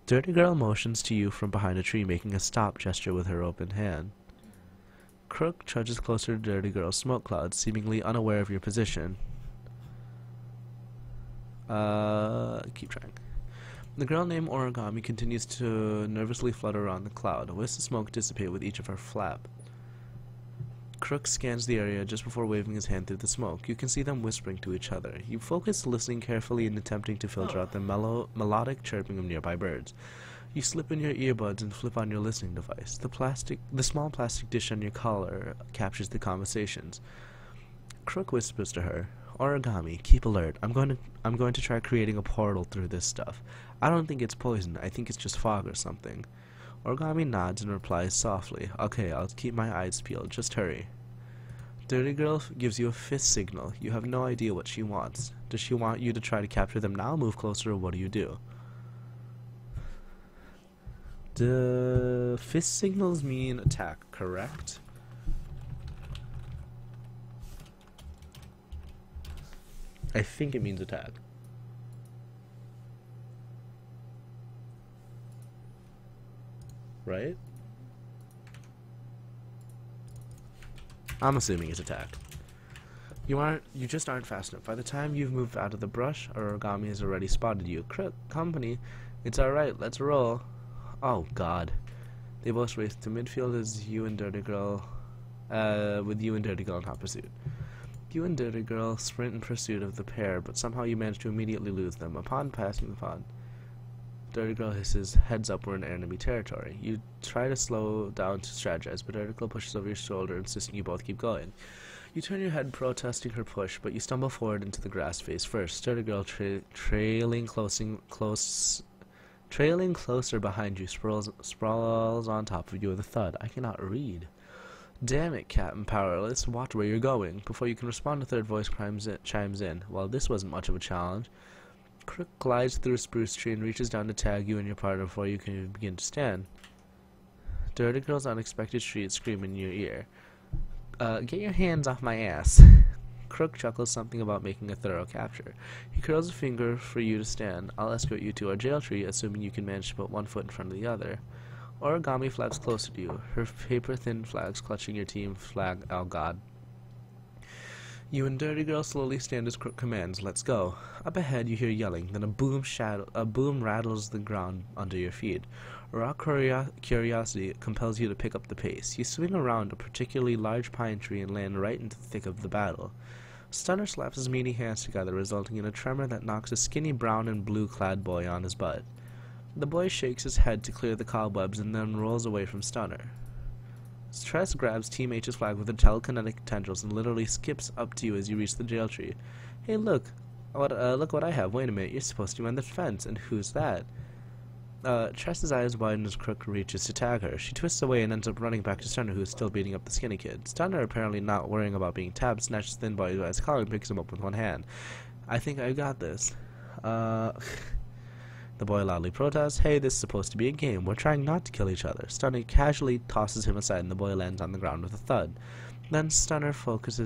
Dirty Girl motions to you from behind a tree, making a stop gesture with her open hand. Crook trudges closer to Dirty Girl's smoke cloud, seemingly unaware of your position. Keep trying. The girl named Origami continues to nervously flutter around the cloud. Wisps of smoke dissipate with each of her flap. Crook scans the area just before waving his hand through the smoke. You can see them whispering to each other. You focus, listening carefully and attempting to filter out the melodic chirping of nearby birds. You slip in your earbuds and flip on your listening device. The small plastic dish on your collar captures the conversations. Crook whispers to her, Origami, keep alert. I'm going to try creating a portal through this stuff. I don't think it's poison. I think it's just fog or something. Origami nods and replies softly, okay, I'll keep my eyes peeled. Just hurry. Dirty Girl gives you a fist signal. You have no idea what she wants. Does she want you to try to capture them now, move closer, or what do you do? The fist signals mean attack, correct? I think it means attack. Right? I'm assuming it's attack. You just aren't fast enough. By the time you've moved out of the brush, Origami has already spotted you. Crook, company, it's alright, let's roll. Oh god. They both race to midfield as you and Dirty Girl, with you and Dirty Girl in hot pursuit. You and Dirty Girl sprint in pursuit of the pair, but somehow you manage to immediately lose them. Upon passing the pond, Dirty Girl hisses, heads up, we're in enemy territory. You try to slow down to strategize, but Dirty Girl pushes over your shoulder, insisting you both keep going. You turn your head, protesting her push, but you stumble forward into the grass face first. Dirty Girl trailing closer behind you, sprawls on top of you with a thud. I cannot read. Damn it, Captain Powerless, watch where you're going. Before you can respond, a third voice chimes in. Well, this wasn't much of a challenge. Crook glides through a spruce tree and reaches down to tag you and your partner before you can even begin to stand. Dirty Girl's unexpected shriek scream in your ear. Get your hands off my ass. Crook chuckles something about making a thorough capture. He curls a finger for you to stand. I'll escort you to our jail tree, assuming you can manage to put one foot in front of the other. Origami flags closer to you, her paper-thin flags clutching your team flag. Oh god. You and Dirty Girl slowly stand as Crook commands. Let's go. Up ahead you hear yelling, then a boom rattles the ground under your feet. Raw curiosity compels you to pick up the pace. You swing around a particularly large pine tree and land right into the thick of the battle. Stunner slaps his meaty hands together, resulting in a tremor that knocks a skinny brown and blue-clad boy on his butt. The boy shakes his head to clear the cobwebs and then rolls away from Stunner. Tress grabs Team H's flag with her telekinetic tendrils and literally skips up to you as you reach the jail tree. Hey, look what I have. Wait a minute, you're supposed to be on the fence, and who's that? Tress's eyes widen as Crook reaches to tag her. She twists away and ends up running back to Stunner, who is still beating up the skinny kid. Stunner, apparently not worrying about being tabbed, snatches Thin Boy by his collar and picks him up with one hand. I think I got this. The boy loudly protests, hey, this is supposed to be a game. We're trying not to kill each other. Stunner casually tosses him aside and the boy lands on the ground with a thud. Then Stunner jerks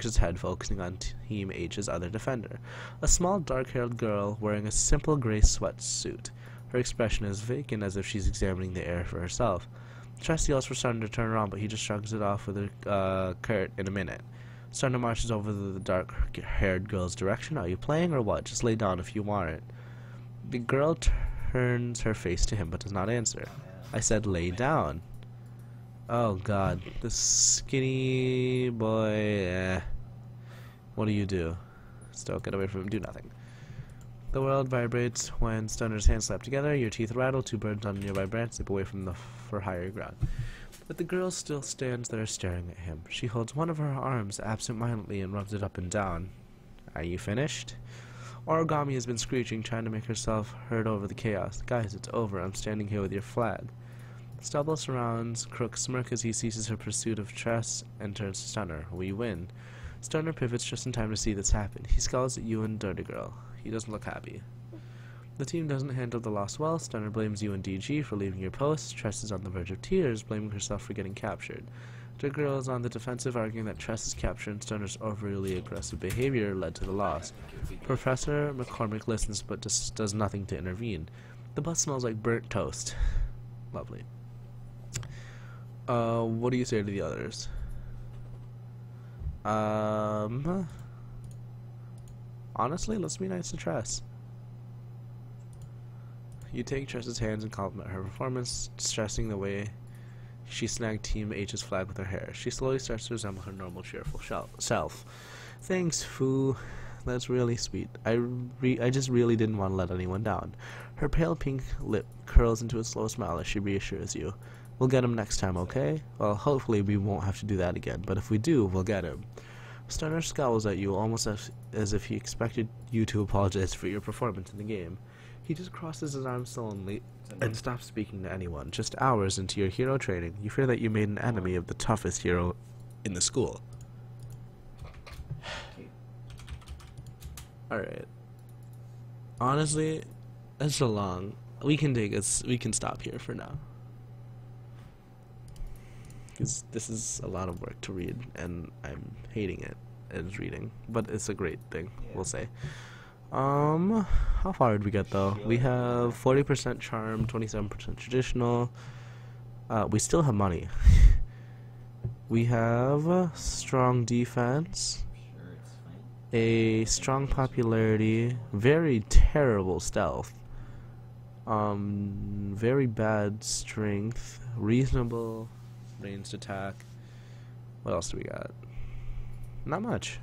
his head, focusing on Team H's other defender. A small, dark-haired girl wearing a simple gray sweatsuit. Her expression is vacant, as if she's examining the air for herself. Tress yells for Stunner to turn around, but he just shrugs it off with a curt in a minute. Stunner marches over the dark-haired girl's direction. Are you playing or what? Just lay down if you want it. The girl turns her face to him, but does not answer. I said lay down. Oh god, this skinny boy, What do you do? Still get away from him, do nothing. The world vibrates when Stunner's hands slap together, your teeth rattle, two birds on a nearby branch slip away from for higher ground. But the girl still stands there staring at him. She holds one of her arms absent-mindedly and rubs it up and down. Are you finished? Origami has been screeching, trying to make herself heard over the chaos. Guys, it's over. I'm standing here with your flag. Stubble surrounds Crook's smirk as he ceases her pursuit of Tress and turns to Stunner. We win. Stunner pivots just in time to see this happen. He scowls at you and Dirty Girl. He doesn't look happy. The team doesn't handle the loss well. Stunner blames you and DG for leaving your post. Tress is on the verge of tears, blaming herself for getting captured. Dirty Girl is on the defensive, arguing that Tress's capture and Stunner's overly aggressive behavior led to the loss. Professor McCormick listens but does nothing to intervene. The bus smells like burnt toast. Lovely. What do you say to the others? Honestly, let's be nice to Tress. You take Tress's hands and compliment her performance, stressing the way she snagged Team H's flag with her hair. She slowly starts to resemble her normal, cheerful self. Thanks, Foo. That's really sweet. I just really didn't want to let anyone down. Her pale pink lip curls into a slow smile as she reassures you. We'll get him next time, okay? Well, hopefully we won't have to do that again, but if we do, we'll get him. Stunner scowls at you, almost as if he expected you to apologize for your performance in the game. He just crosses his arms sullenly and stops speaking to anyone. Just hours into your hero training, you fear that you made an enemy of the toughest hero in the school. Alright. Honestly, that's so long. We can stop here for now. Because this is a lot of work to read, and I'm hating it as reading. But it's a great thing, we'll say. How far did we get though? We have 40% charm, 27% traditional. We still have money. We have strong defense,
Sure, it's fine.
a strong popularity, very terrible stealth, very bad strength, reasonable ranged attack. What else do we got? Not much.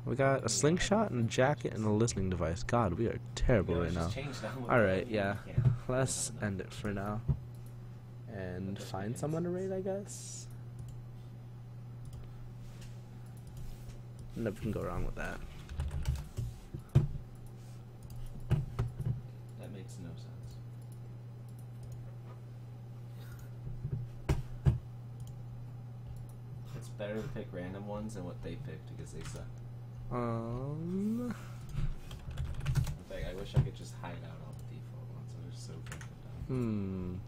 We got a slingshot and a jacket and a listening device. God, we are terrible right now. Alright, yeah. Let's end it for now. And find someone to raid, I guess. Never can go wrong with that.
That makes no sense. It's better to pick random ones than what they picked because they suck. In fact, I wish I could just hide out all the default ones. They're so fucking dumb.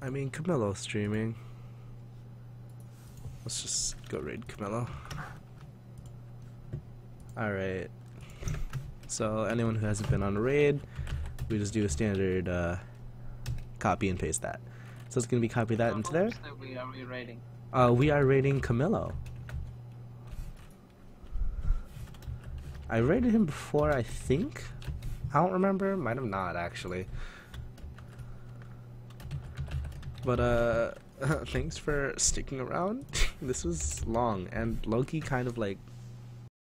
I mean, Camilo's streaming. Let's just go raid Camilo. Alright. So, anyone who hasn't been on a raid, we just do a standard copy and paste that. So it's gonna be copy that into there.
We are rating.
We are raiding Camilo. I raided him before, I think. I don't remember. Might have not, actually. But thanks for sticking around. This was long and low-key kind of like